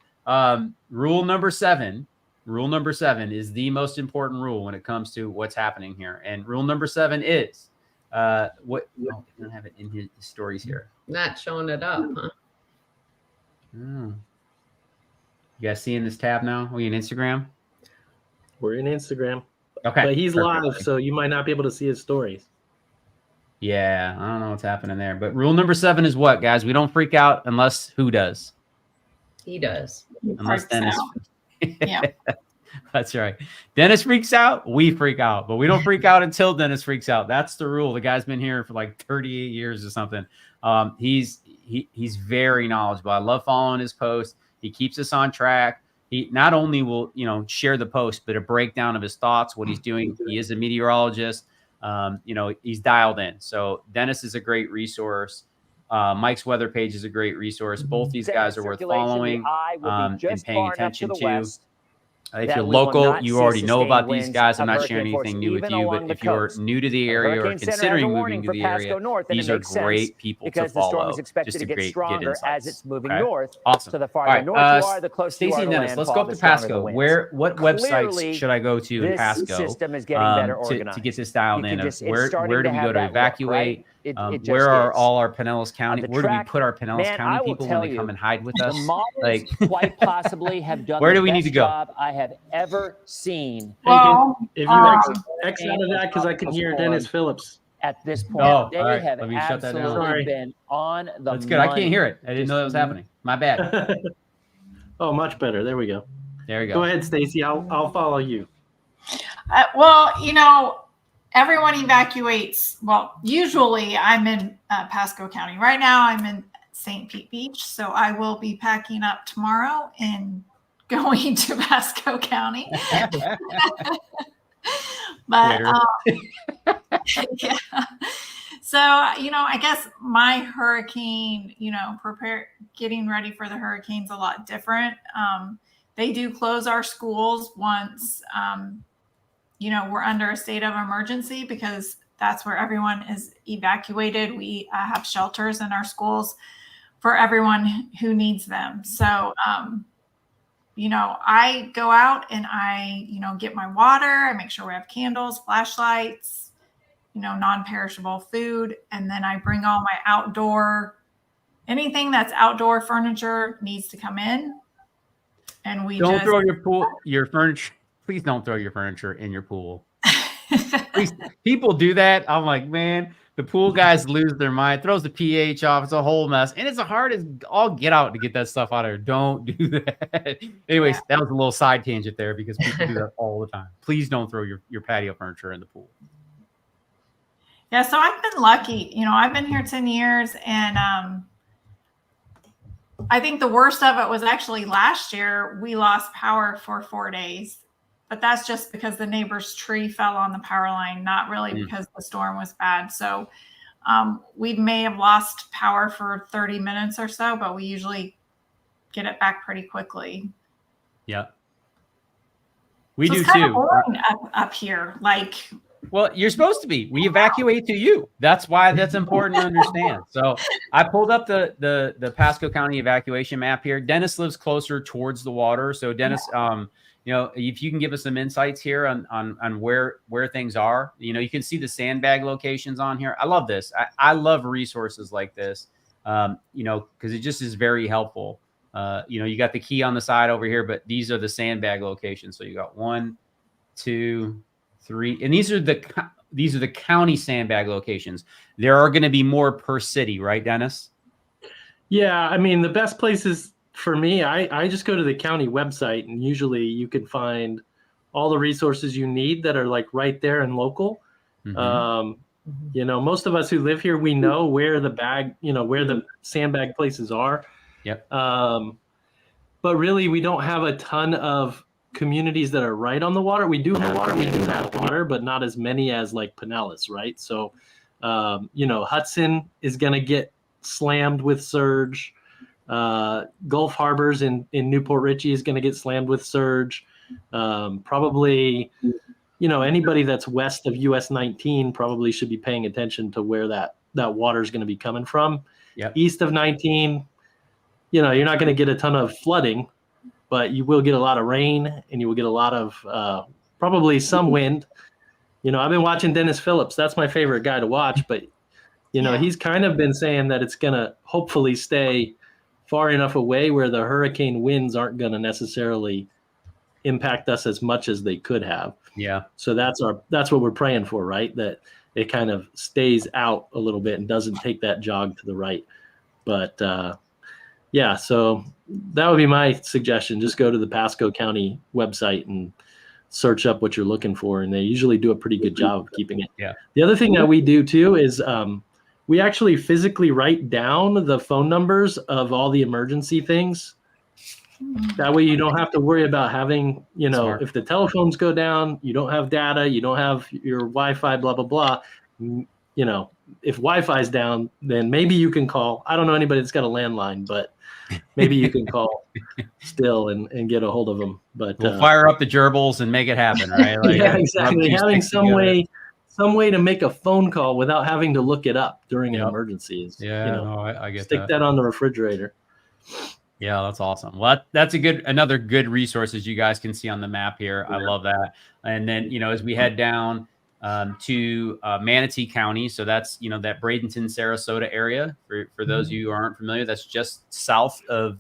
Rule number seven is the most important rule when it comes to what's happening here. And rule number 7 is, I don't have it in his stories here. Not showing it up, huh? You guys seeing this tab now? Are you in Instagram? We're in Instagram. Okay. But he's live, so you might not be able to see his stories. Yeah, I don't know what's happening there. But rule number 7 is what, guys? We don't freak out unless who does? He does. Unless Dennis. Yeah. That's right. Dennis freaks out, we freak out, but we don't freak out until Dennis freaks out. That's the rule. The guy's been here for like 38 years or something. He's very knowledgeable. I love following his posts. He keeps us on track. He not only will, share the post, but a breakdown of his thoughts, what he's doing. He is a meteorologist. He's dialed in. So Dennis is a great resource. Mike's weather page is a great resource. Both these guys are worth following and paying attention to. If that you're we will local, not you see already know sustained about these winds guys. I'm of not sharing hurricane force anything new with even you, along but the if you're coast. new to the The area or Hurricane Center has a considering moving warning to for the Pasco area, North, and it these are makes sense great people to because the storm is follow. expected Just to to get get stronger as insights. it's moving Okay, north. awesome. So the All farther right, north you are, the closer you Stacy are and to Dennis, let's go landfall, up the to stronger the Pasco. winds. What websites Clearly, should I go to in this Pasco system is getting better to get organized. this dialed You in? can just, it's Where starting do to we have go to that look, evacuate? right? It Where just are is. all our Pinellas County? The Where do we track, put our Pinellas man, County I will people when tell they come you, and hide with the us? models Like, quite possibly have done where the do we need best to go? job I have ever seen. Well, If you X out of that, because I can hear Dennis Phillips. At this point, Oh, they all right. have Let me shut that down. absolutely Sorry. been on the That's good. I can't money. hear it. I didn't know that was happening. My bad. Oh, much better. There we go. There you Go go. ahead, Stacy. I'll follow you. well, everyone evacuates. Well, usually I'm in Pasco County. Right now I'm in St. Pete Beach. So I will be packing up tomorrow and going to Pasco County. But yeah. So, I guess my hurricane, getting ready for the hurricane's a lot different. They do close our schools once, we're under a state of emergency because that's where everyone is evacuated. We have shelters in our schools for everyone who needs them. So, I go out and I, get my water. I make sure we have candles, flashlights, non-perishable food. And then I bring all my anything that's outdoor furniture needs to come in. And we don't throw your furniture. Please don't throw your furniture in your pool. Please, people do that. I'm like, man, the pool guys lose their mind, throws the pH off. It's a whole mess. And it's hard as all get out to get that stuff out of there. Don't do that. Anyways, that was a little side tangent there because people do that all the time. Please don't throw your patio furniture in the pool. Yeah, so I've been lucky. I've been here 10 years, and I think the worst of it was actually last year. We lost power for 4 days, but that's just because the neighbor's tree fell on the power line, not really because the storm was bad. So we may have lost power for 30 minutes or so, but we usually get it back pretty quickly. Yeah. We so do it's kind too. Of boring up here. Well, you're supposed to be. We evacuate to you. That's why that's important to understand. So I pulled up the Pasco County evacuation map here. Dennis lives closer towards the water. So Dennis, if you can give us some insights here on where things are, you can see the sandbag locations on here. I love this. I love resources like this, because it just is very helpful. You got the key on the side over here, but these are the sandbag locations. So you got 1, 2, 3, and these are the county sandbag locations. There are going to be more per city, right, Dennis? Yeah, I mean, the best places for me, I just go to the county website, and usually you can find all the resources you need that are right there and local. Mm-hmm. Most of us who live here, we know where where the sandbag places are. Yep. But really, we don't have a ton of communities that are right on the water. We do have water, but not as many as Pinellas, right? So, Hudson is going to get slammed with surge. Gulf Harbors in Newport Richey is going to get slammed with surge. Probably, anybody that's west of US 19 probably should be paying attention to where that water is going to be coming from. Yep. East of 19, you're not going to get a ton of flooding, but you will get a lot of rain, and you will get a lot of probably some wind. I've been watching Dennis Phillips. That's my favorite guy to watch, but he's kind of been saying that it's going to hopefully stay far enough away where the hurricane winds aren't going to necessarily impact us as much as they could have. Yeah. So that's what we're praying for, right? That it kind of stays out a little bit and doesn't take that jog to the right. But yeah, so that would be my suggestion. Just go to the Pasco County website and search up what you're looking for, and they usually do a pretty good job of keeping it. Yeah. The other thing that we do too is we actually physically write down the phone numbers of all the emergency things. That way you don't have to worry about having, Smart. if the telephones go down, you don't have data, you don't have your Wi-Fi, blah, blah, blah. if Wi-Fi's down, then maybe you can call. I don't know anybody that's got a landline, but maybe you can call still and get a hold of them. But we'll fire up the gerbils and make it happen, right? Like, yeah, rub exactly. two Having sticks together. some way to make a phone call without having to look it up during an Yep. emergency is, Yeah, you know, no, I get stick that on the refrigerator. Yeah, that's awesome. Well, that's another good resource, as you guys can see on the map here. I love that. And then, you know, as we head down to Manatee County, so that's, you know, that Bradenton, Sarasota area. For those of you who aren't familiar, that's just south of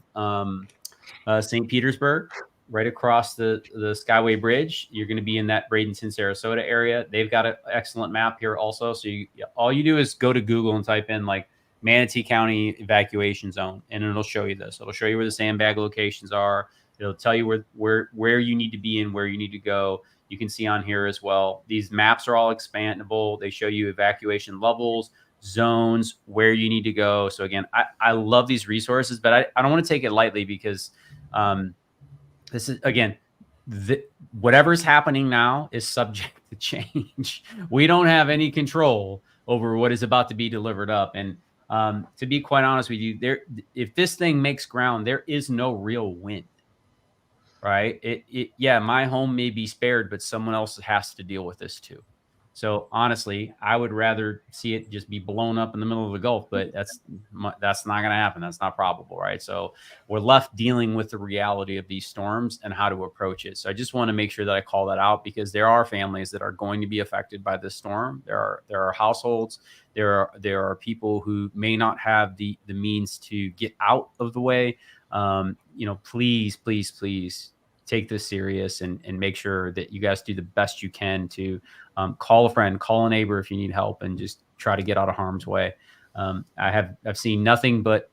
St. Petersburg, right across the Skyway Bridge. You're going to be in that Bradenton, Sarasota area. They've got an excellent map here also. So all you do is go to Google and type in like Manatee County evacuation zone, and it'll show you this. It'll show you where the sandbag locations are. It'll tell you where you need to be and where you need to go. You can see on here as well. These maps are all expandable. They show you evacuation levels, zones, where you need to go. So again, I love these resources, but I don't want to take it lightly because this is, again, whatever's happening now is subject to change. We don't have any control over what is about to be delivered up. And to be quite honest with you, if this thing makes ground, there is no real wind, right? Yeah, my home may be spared, but someone else has to deal with this too. So honestly, I would rather see it just be blown up in the middle of the Gulf, but that's not going to happen. That's not probable, right? So we're left dealing with the reality of these storms and how to approach it. So I just want to make sure that I call that out, because there are families that are going to be affected by this storm. There are households. There are people who may not have the means to get out of the way. You know, please take this serious and make sure that you guys do the best you can to call a friend, call a neighbor if you need help, and just try to get out of harm's way. I've seen nothing but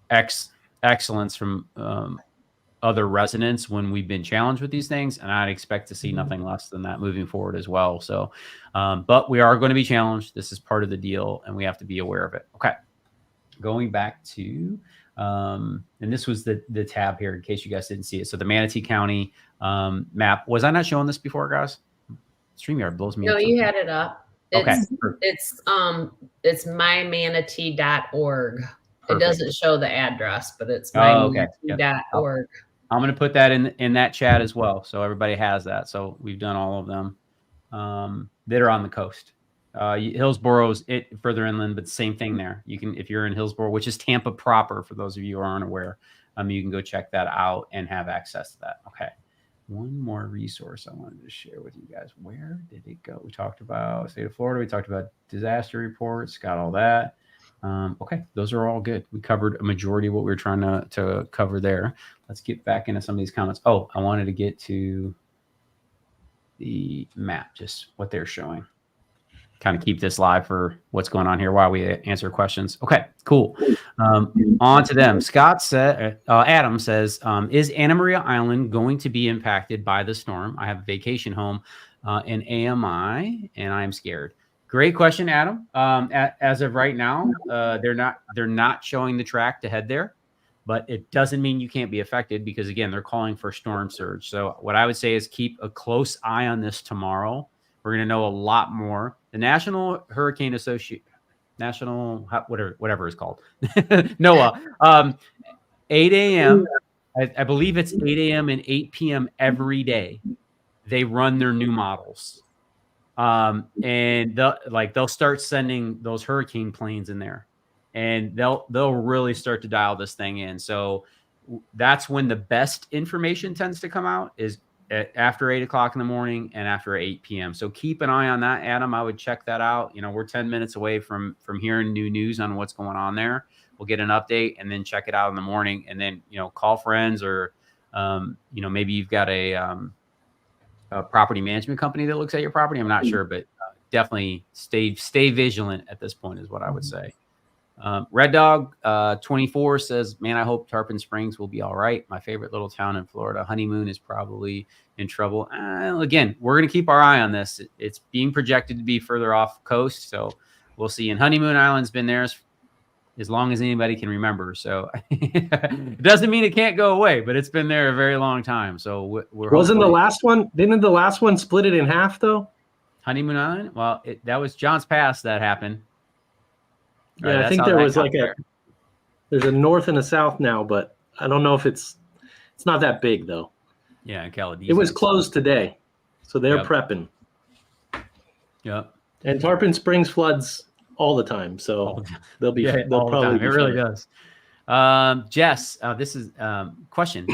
excellence from other residents when we've been challenged with these things, and I'd expect to see nothing less than that moving forward as well. So, but we are going to be challenged. This is part of the deal, and we have to be aware of it. Okay, going back to and this was the tab here in case you guys didn't see it. So the Manatee County map. Was I not showing this before, guys? StreamYard blows me up. No, you had it up. Okay. It's mymanatee.org. It doesn't show the address, but it's mymanatee.org. I'm going to put that in that chat as well, so everybody has that. So we've done all of them that are on the coast. Hillsboro's further inland, but same thing there. You can, if you're in Hillsboro, which is Tampa proper, for those of you who aren't aware, you can go check that out and have access to that. Okay. One more resource I wanted to share with you guys. Where did it go? We talked about state of Florida. We talked about disaster reports, got all that. Okay. Those are all good. We covered a majority of what we were trying to cover there. Let's get back into some of these comments. Oh, I wanted to get to the map, just what they're showing. Kind of keep this live for what's going on here while we answer questions. Okay, cool. On to them. Adam says, is Anna Maria Island going to be impacted by the storm? I have a vacation home in AMI, and I'm scared. Great question, Adam. As of right now, they're not showing the track to head there, but it doesn't mean you can't be affected, because again, they're calling for storm surge. So what I would say is keep a close eye on this tomorrow. We're going to know a lot more. The National Hurricane Association, whatever it's called, NOAA, 8 a.m. I believe it's 8 a.m. and 8 p.m. every day. They run their new models, and they'll start sending those hurricane planes in there, and they'll really start to dial this thing in. So that's when the best information tends to come out, is after 8 o'clock in the morning and after 8 p.m. So keep an eye on that, Adam. I would check that out. You know, we're 10 minutes away from hearing new news on what's going on there. We'll get an update and then check it out in the morning, and then, you know, call friends, or, you know, maybe you've got a property management company that looks at your property. I'm not sure, but definitely stay vigilant at this point is what I would say. Red Dog 24 says, man, I hope Tarpon Springs will be all right. My favorite little town in Florida. Honeymoon is probably in trouble. Again, we're going to keep our eye on this. It's being projected to be further off coast, so we'll see. And Honeymoon Island's been there as long as anybody can remember. So it doesn't mean it can't go away, but it's been there a very long time. So we're Wasn't the last one? Didn't the last one split it in half though? Honeymoon Island. Well, that was John's Pass that happened. Yeah, Right, I that's think how there that was got like there. there's a north and a south now, but I don't know if it's not that big though. Yeah, in Caladesi. It was closed today, so they're Yep. prepping. Yep. And Tarpon Springs floods all the time, so they'll probably be It really fine. does. Jess, this is question.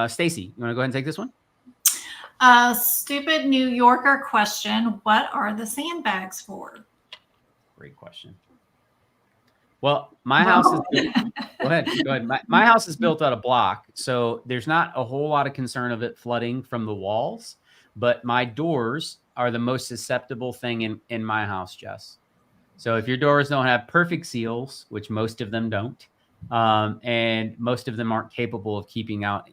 Stacy, you want to go ahead and take this one? Stupid New Yorker question. What are the sandbags for? Great question. Well, my house is go ahead. My house is built out of block, so there's not a whole lot of concern of it flooding from the walls, but my doors are the most susceptible thing in my house, Jess. So if your doors don't have perfect seals, which most of them don't, and most of them aren't capable of keeping out,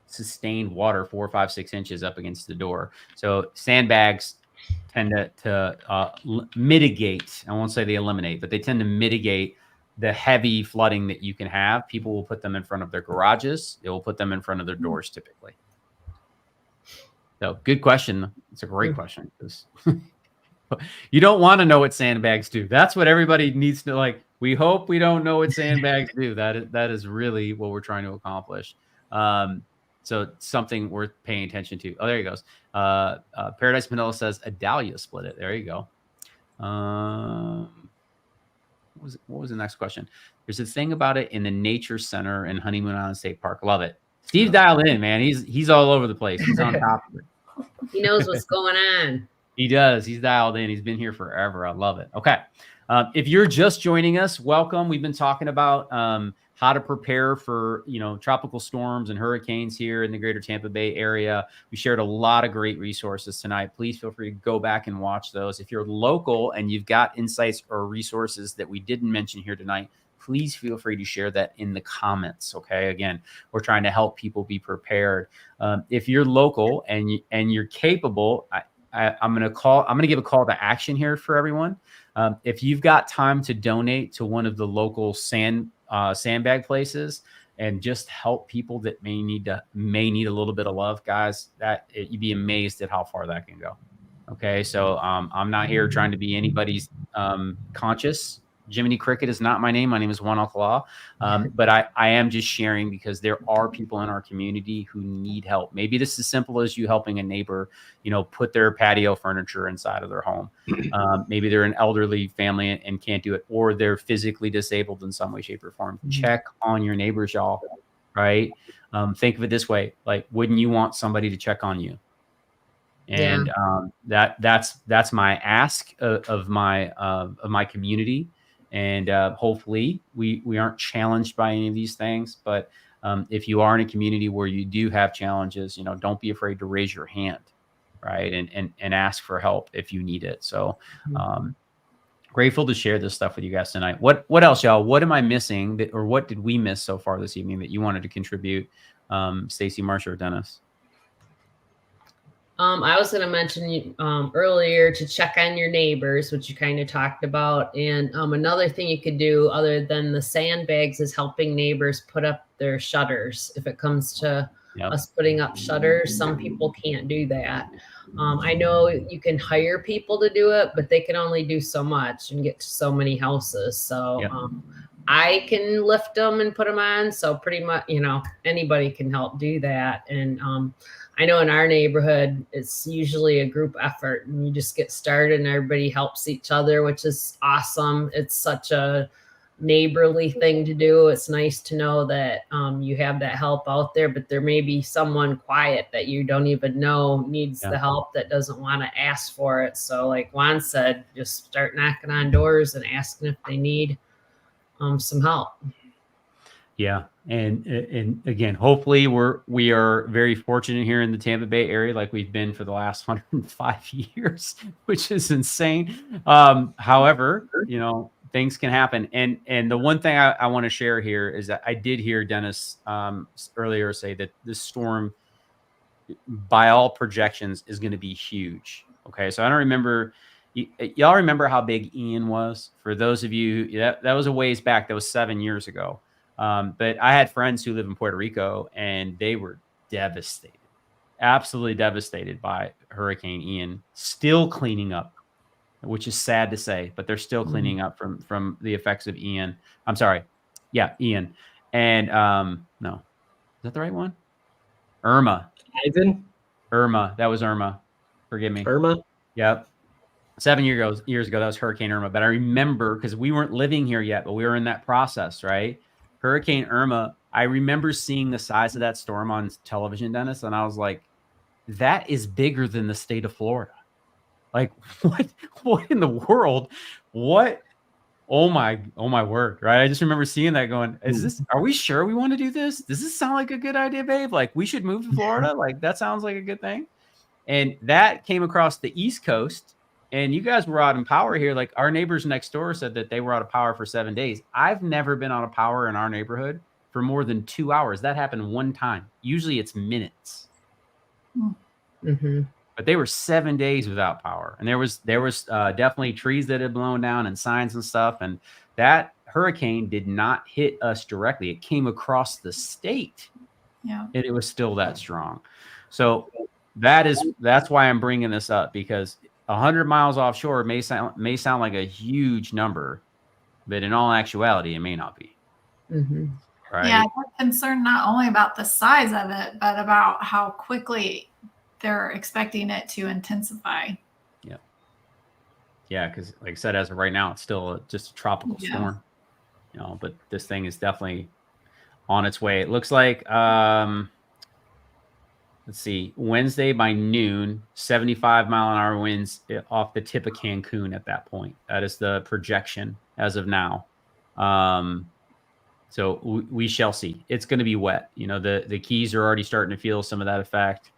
sustained water 4, 5, 6 inches up against the door. So sandbags tend to mitigate. I won't say they eliminate, but they tend to mitigate the heavy flooding that you can have. People will put them in front of their garages. They will put them in front of their doors typically. So good question. It's a great question. You don't want to know what sandbags do. That's what everybody needs to like. We hope we don't know what sandbags do. That is really what we're trying to accomplish. So it's something worth paying attention to. Oh, there he goes. Paradise Manila says a dahlia split it. There you go. What was the next question? There's a thing about it in the nature center in Honeymoon Island State Park. Love it. Steve dialed in, man. He's all over the place. He's on top of it. He knows what's going on. He does. He's dialed in. He's been here forever. I love it. Okay. If you're just joining us, welcome. We've been talking about how to prepare for, tropical storms and hurricanes here in the greater Tampa Bay area. We shared a lot of great resources tonight. Please feel free to go back and watch those. If you're local and you've got insights or resources that we didn't mention here tonight, please feel free to share that in the comments. Okay. Again, we're trying to help people be prepared. If you're local and you're capable, I'm going to give a call to action here for everyone. If you've got time to donate to one of the local sandbag places and just help people that may need a little bit of love, guys, you'd be amazed at how far that can go. Okay. So, I'm not here trying to be anybody's, conscious. Jiminy Cricket is not my name. My name is Juan Alcala. But I am just sharing because there are people in our community who need help. Maybe this is as simple as you helping a neighbor, put their patio furniture inside of their home. Maybe they're an elderly family and can't do it, or they're physically disabled in some way, shape, or form. Check on your neighbors, y'all. Right? Think of it this way: like, wouldn't you want somebody to check on you? And that's my ask of my community. And hopefully we aren't challenged by any of these things. But if you are in a community where you do have challenges, don't be afraid to raise your hand, right? And ask for help if you need it. So grateful to share this stuff with you guys tonight. What else, y'all? What am I missing or what did we miss so far this evening that you wanted to contribute? Stacy, Marsha, or Dennis? I was going to mention earlier to check on your neighbors, which you kind of talked about. And another thing you could do other than the sandbags is helping neighbors put up their shutters. If it comes to us putting up shutters, some people can't do that. I know you can hire people to do it, but they can only do so much and get to so many houses. So I can lift them and put them on. So pretty much, anybody can help do that. And I know in our neighborhood, it's usually a group effort and you just get started and everybody helps each other, which is awesome. It's such a neighborly thing to do. It's nice to know that you have that help out there, but there may be someone quiet that you don't even know needs the help that doesn't want to ask for it. So like Juan said, just start knocking on doors and asking if they need some help. Yeah. And again, hopefully we are very fortunate here in the Tampa Bay area, like we've been for the last 105 years, which is insane. However, things can happen. And the one thing I want to share here is that I did hear Dennis earlier say that this storm, by all projections, is going to be huge. Okay. So I don't remember. Y'all remember how big Ian was? For those of you, that was a ways back. That was 7 years ago. But I had friends who live in Puerto Rico and they were devastated, absolutely devastated by Hurricane Ian, still cleaning up, which is sad to say, but they're still cleaning up from the effects of Ian. I'm sorry. Yeah, Ian. And no, is that the right one? Irma. Irma. That was Irma. Forgive me. Irma? Yep. 7 years ago, that was Hurricane Irma. But I remember, because we weren't living here yet, but we were in that process, right? Hurricane Irma, I remember seeing the size of that storm on television, Dennis, and I was like, that is bigger than the state of Florida. Like, what in the world? What? Oh my word, right? I just remember seeing that going, are we sure we want to do this? Does this sound like a good idea, babe? Like, we should move to Florida? Like, that sounds like a good thing. And that came across the East Coast, and you guys were out in power here. Like, our neighbors next door said that they were out of power for 7 days. I've never been out of power in our neighborhood for more than 2 hours. That happened one time. Usually it's minutes. Mm-hmm. But they were 7 days without power, and there was definitely trees that had blown down and signs and stuff. And that hurricane did not hit us directly; it came across the state, and it was still that strong. So that's why I'm bringing this up, because 100 miles offshore may sound like a huge number, but in all actuality, it may not be. Mm-hmm. Right? Yeah, I'm concerned not only about the size of it, but about how quickly they're expecting it to intensify. Yeah, because like I said, as of right now, it's still just a tropical storm. But this thing is definitely on its way. It looks like let's see, Wednesday by noon, 75-mile-an-hour winds off the tip of Cancun at that point. That is the projection as of now. So we shall see. It's going to be wet. The Keys are already starting to feel some of that effect.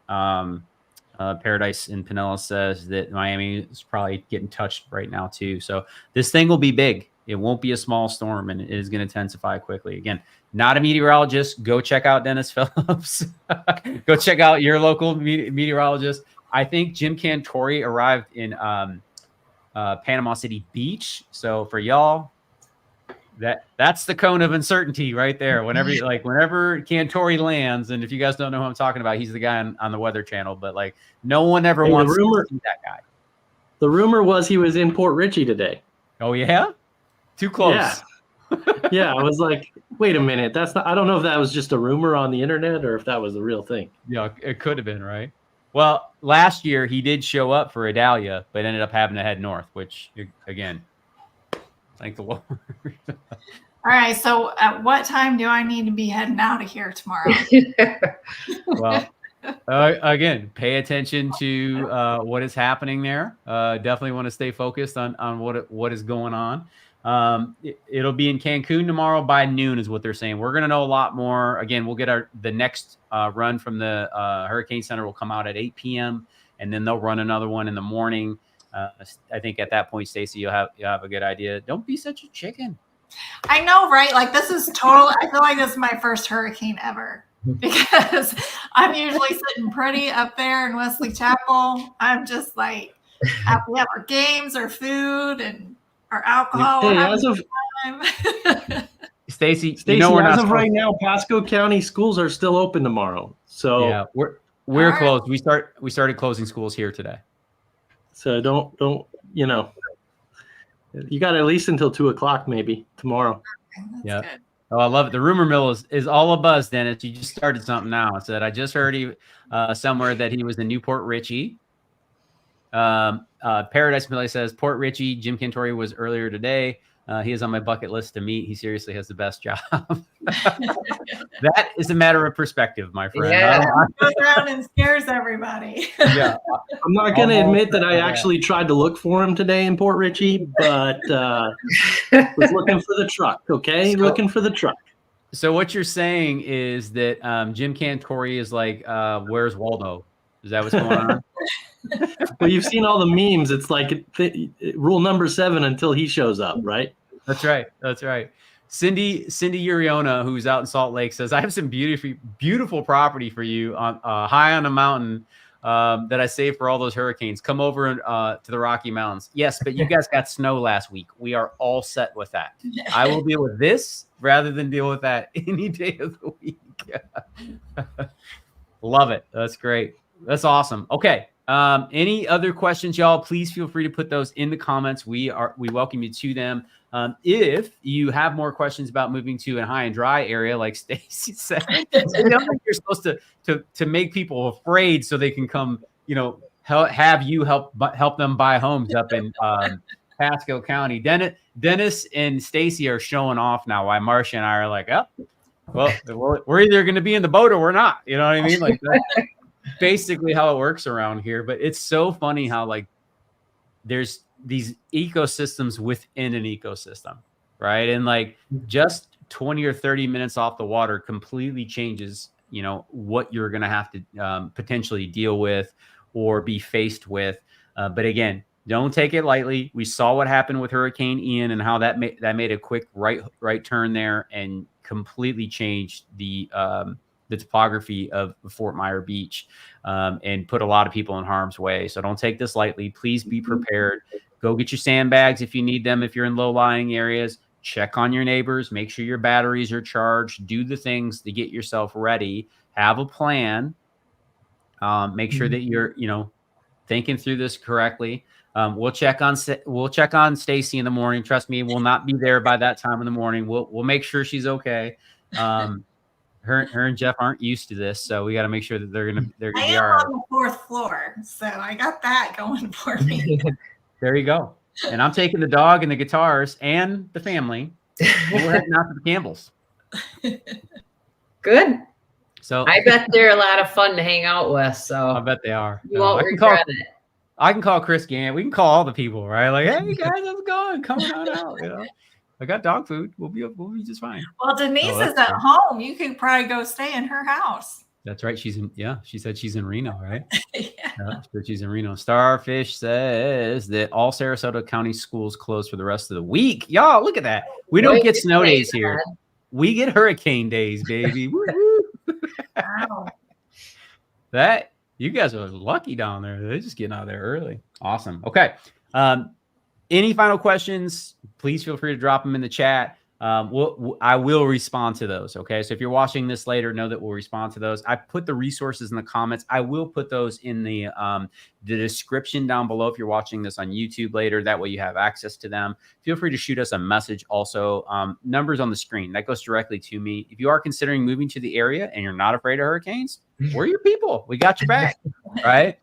Paradise in Pinellas says that Miami is probably getting touched right now too. So this thing will be big. It won't be a small storm, and it is going to intensify quickly. Again, not a meteorologist. Go check out Dennis Phillips. Go check out your local meteorologist. I think Jim Cantori arrived in Panama City Beach. So for y'all, that's the cone of uncertainty right there. Whenever Cantori lands, and if you guys don't know who I'm talking about, he's the guy on the Weather Channel. But like, no one ever wants to see that guy. The rumor was he was in Port Richey today. Oh yeah, too close. Yeah, I was like, wait a minute, that's not. I don't know if that was just a rumor on the internet or if that was the real thing. Yeah, it could have been, right? Well, last year he did show up for Idalia, but ended up having to head north, which again, thank the Lord. All right. So at what time do I need to be heading out of here tomorrow? Well, again, pay attention to what is happening there. Definitely want to stay focused on what is going on. It'll be in Cancun tomorrow by noon is what they're saying. We're going to know a lot more. Again, we'll get the next run from the Hurricane Center will come out at 8 p.m. and then they'll run another one in the morning. I think at that point, Stacy, you'll have a good idea. Don't be such a chicken. I know, right? Like, this is total. I feel like this is my first hurricane ever, because I'm usually sitting pretty up there in Wesley Chapel. I'm just like, we have our games, our food, and our alcohol. Hey, as of Stacy, as of right now, Pasco County schools are still open tomorrow. So yeah, we're closed. We started closing schools here today. So don't you got at least until 2:00 maybe tomorrow. Yeah. Oh, I love it. The rumor mill is all a buzz, Dennis. You just started something now. I said I just heard somewhere that he was in Newport Richey. Paradise Millie says Port Richey. Jim Cantori was earlier today. He is on my bucket list to meet. He seriously has the best job. That is a matter of perspective, my friend. Yeah. Goes around and scares everybody. Yeah. I'm not going to admit that I actually tried to look for him today in Port Richey, but was looking for the truck. Okay, looking for the truck. So what you're saying is that Jim Cantori is like, where's Waldo? Is that what's going on? Well, you've seen all the memes. It's like rule number 7 until he shows up, right? That's right. That's right. Cindy Uriona, who's out in Salt Lake, says, I have some beautiful property for you on high on a mountain that I saved for all those hurricanes. Come over to the Rocky Mountains. Yes, but you guys got snow last week. We are all set with that. I will deal with this rather than deal with that any day of the week. Love it. That's great. That's awesome. Okay. Any other questions, y'all? Please feel free to put those in the comments. We welcome you to them. If you have more questions about moving to a high and dry area, like Stacy said, I don't think you're supposed to make people afraid so they can come, have you help them buy homes up in Pasco County. Dennis and Stacy are showing off now. Why Marcia and I are like, oh, well, we're either going to be in the boat or we're not. You know what I mean? Like that's basically how it works around here. But it's so funny how like there's these ecosystems within an ecosystem, right? And like just 20 or 30 minutes off the water completely changes, what you're going to have to potentially deal with or be faced with. But again, don't take it lightly. We saw what happened with Hurricane Ian and how that made a quick right turn there and completely changed the topography of Fort Myer Beach and put a lot of people in harm's way. So don't take this lightly. Please be prepared. Go get your sandbags if you need them. If you're in low-lying areas, check on your neighbors. Make sure your batteries are charged. Do the things to get yourself ready. Have a plan. Make sure that you're, thinking through this correctly. We'll check on Stacy in the morning. Trust me, we'll not be there by that time in the morning. We'll make sure she's okay. Her and Jeff aren't used to this, so we got to make sure that they're gonna be all right. On the 4th floor, so I got that going for me. There you go. And I'm taking the dog and the guitars and the family. We're heading out to the Campbells. Good. So I bet they're a lot of fun to hang out with. So I bet they are. You won't regret it. I can call Chris Gant. We can call all the people, right? Like, hey guys, how's it going? Come on out. I got dog food. We'll be just fine. Well, Denise is at home. You could probably go stay in her house. That's right. She said she's in Reno, right? Yeah. She's in Reno. Starfish says that all Sarasota County schools closed for the rest of the week. Y'all, look at that. We don't get snow days here. We get hurricane days, baby. Wow. That you guys are lucky down there. They're just getting out of there early. Awesome. Okay. Any final questions? Please feel free to drop them in the chat. I will respond to those. Okay. So if you're watching this later, know that we'll respond to those. I put the resources in the comments. I will put those in the description down below. If you're watching this on YouTube later, that way you have access to them. Feel free to shoot us a message. Also, numbers on the screen that goes directly to me. If you are considering moving to the area and you're not afraid of hurricanes, we're your people. We got your back. Right.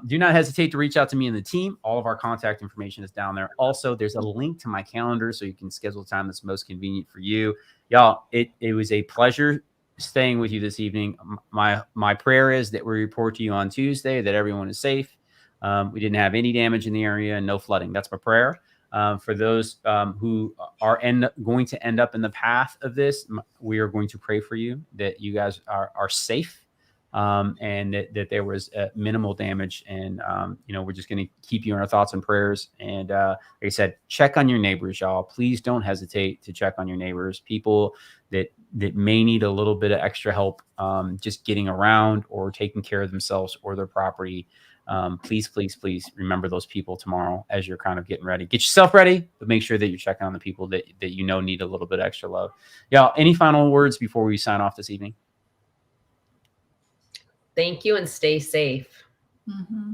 Do not hesitate to reach out to me and the team. All of our contact information is down there. Also, there's a link to my calendar so you can schedule a time that's most convenient for you. Y'all, it was a pleasure staying with you this evening. My prayer is that we report to you on Tuesday that everyone is safe. We didn't have any damage in the area and no flooding. That's my prayer. For those who are going to end up in the path of this, we are going to pray for you that you guys are safe. And that there was minimal damage. And, we're just going to keep you in our thoughts and prayers. And like I said, check on your neighbors, y'all. Please don't hesitate to check on your neighbors, people that may need a little bit of extra help just getting around or taking care of themselves or their property. Please remember those people tomorrow as you're kind of getting ready. Get yourself ready, but make sure that you're checking on the people that need a little bit of extra love. Y'all, any final words before we sign off this evening? Thank you and stay safe. Mm-hmm.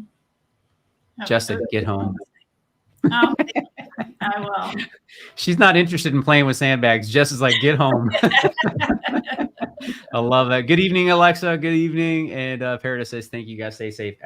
Jessica, get home. Oh, I will. She's not interested in playing with sandbags. Jess is like, get home. I love that. Good evening, Alexa. Good evening. And Paradise says, thank you guys. Stay safe.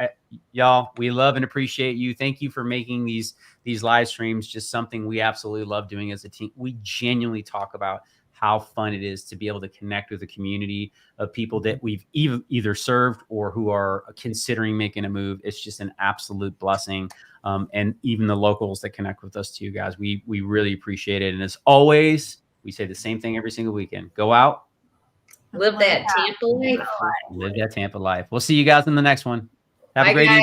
Y'all, we love and appreciate you. Thank you for making these live streams just something we absolutely love doing as a team. We genuinely talk about how fun it is to be able to connect with a community of people that we've either served or who are considering making a move. It's just an absolute blessing. And even the locals that connect with us too, guys, we really appreciate it. And as always, we say the same thing every single weekend. Go out. Live that Tampa life. Live that Tampa life. We'll see you guys in the next one. Have a great evening.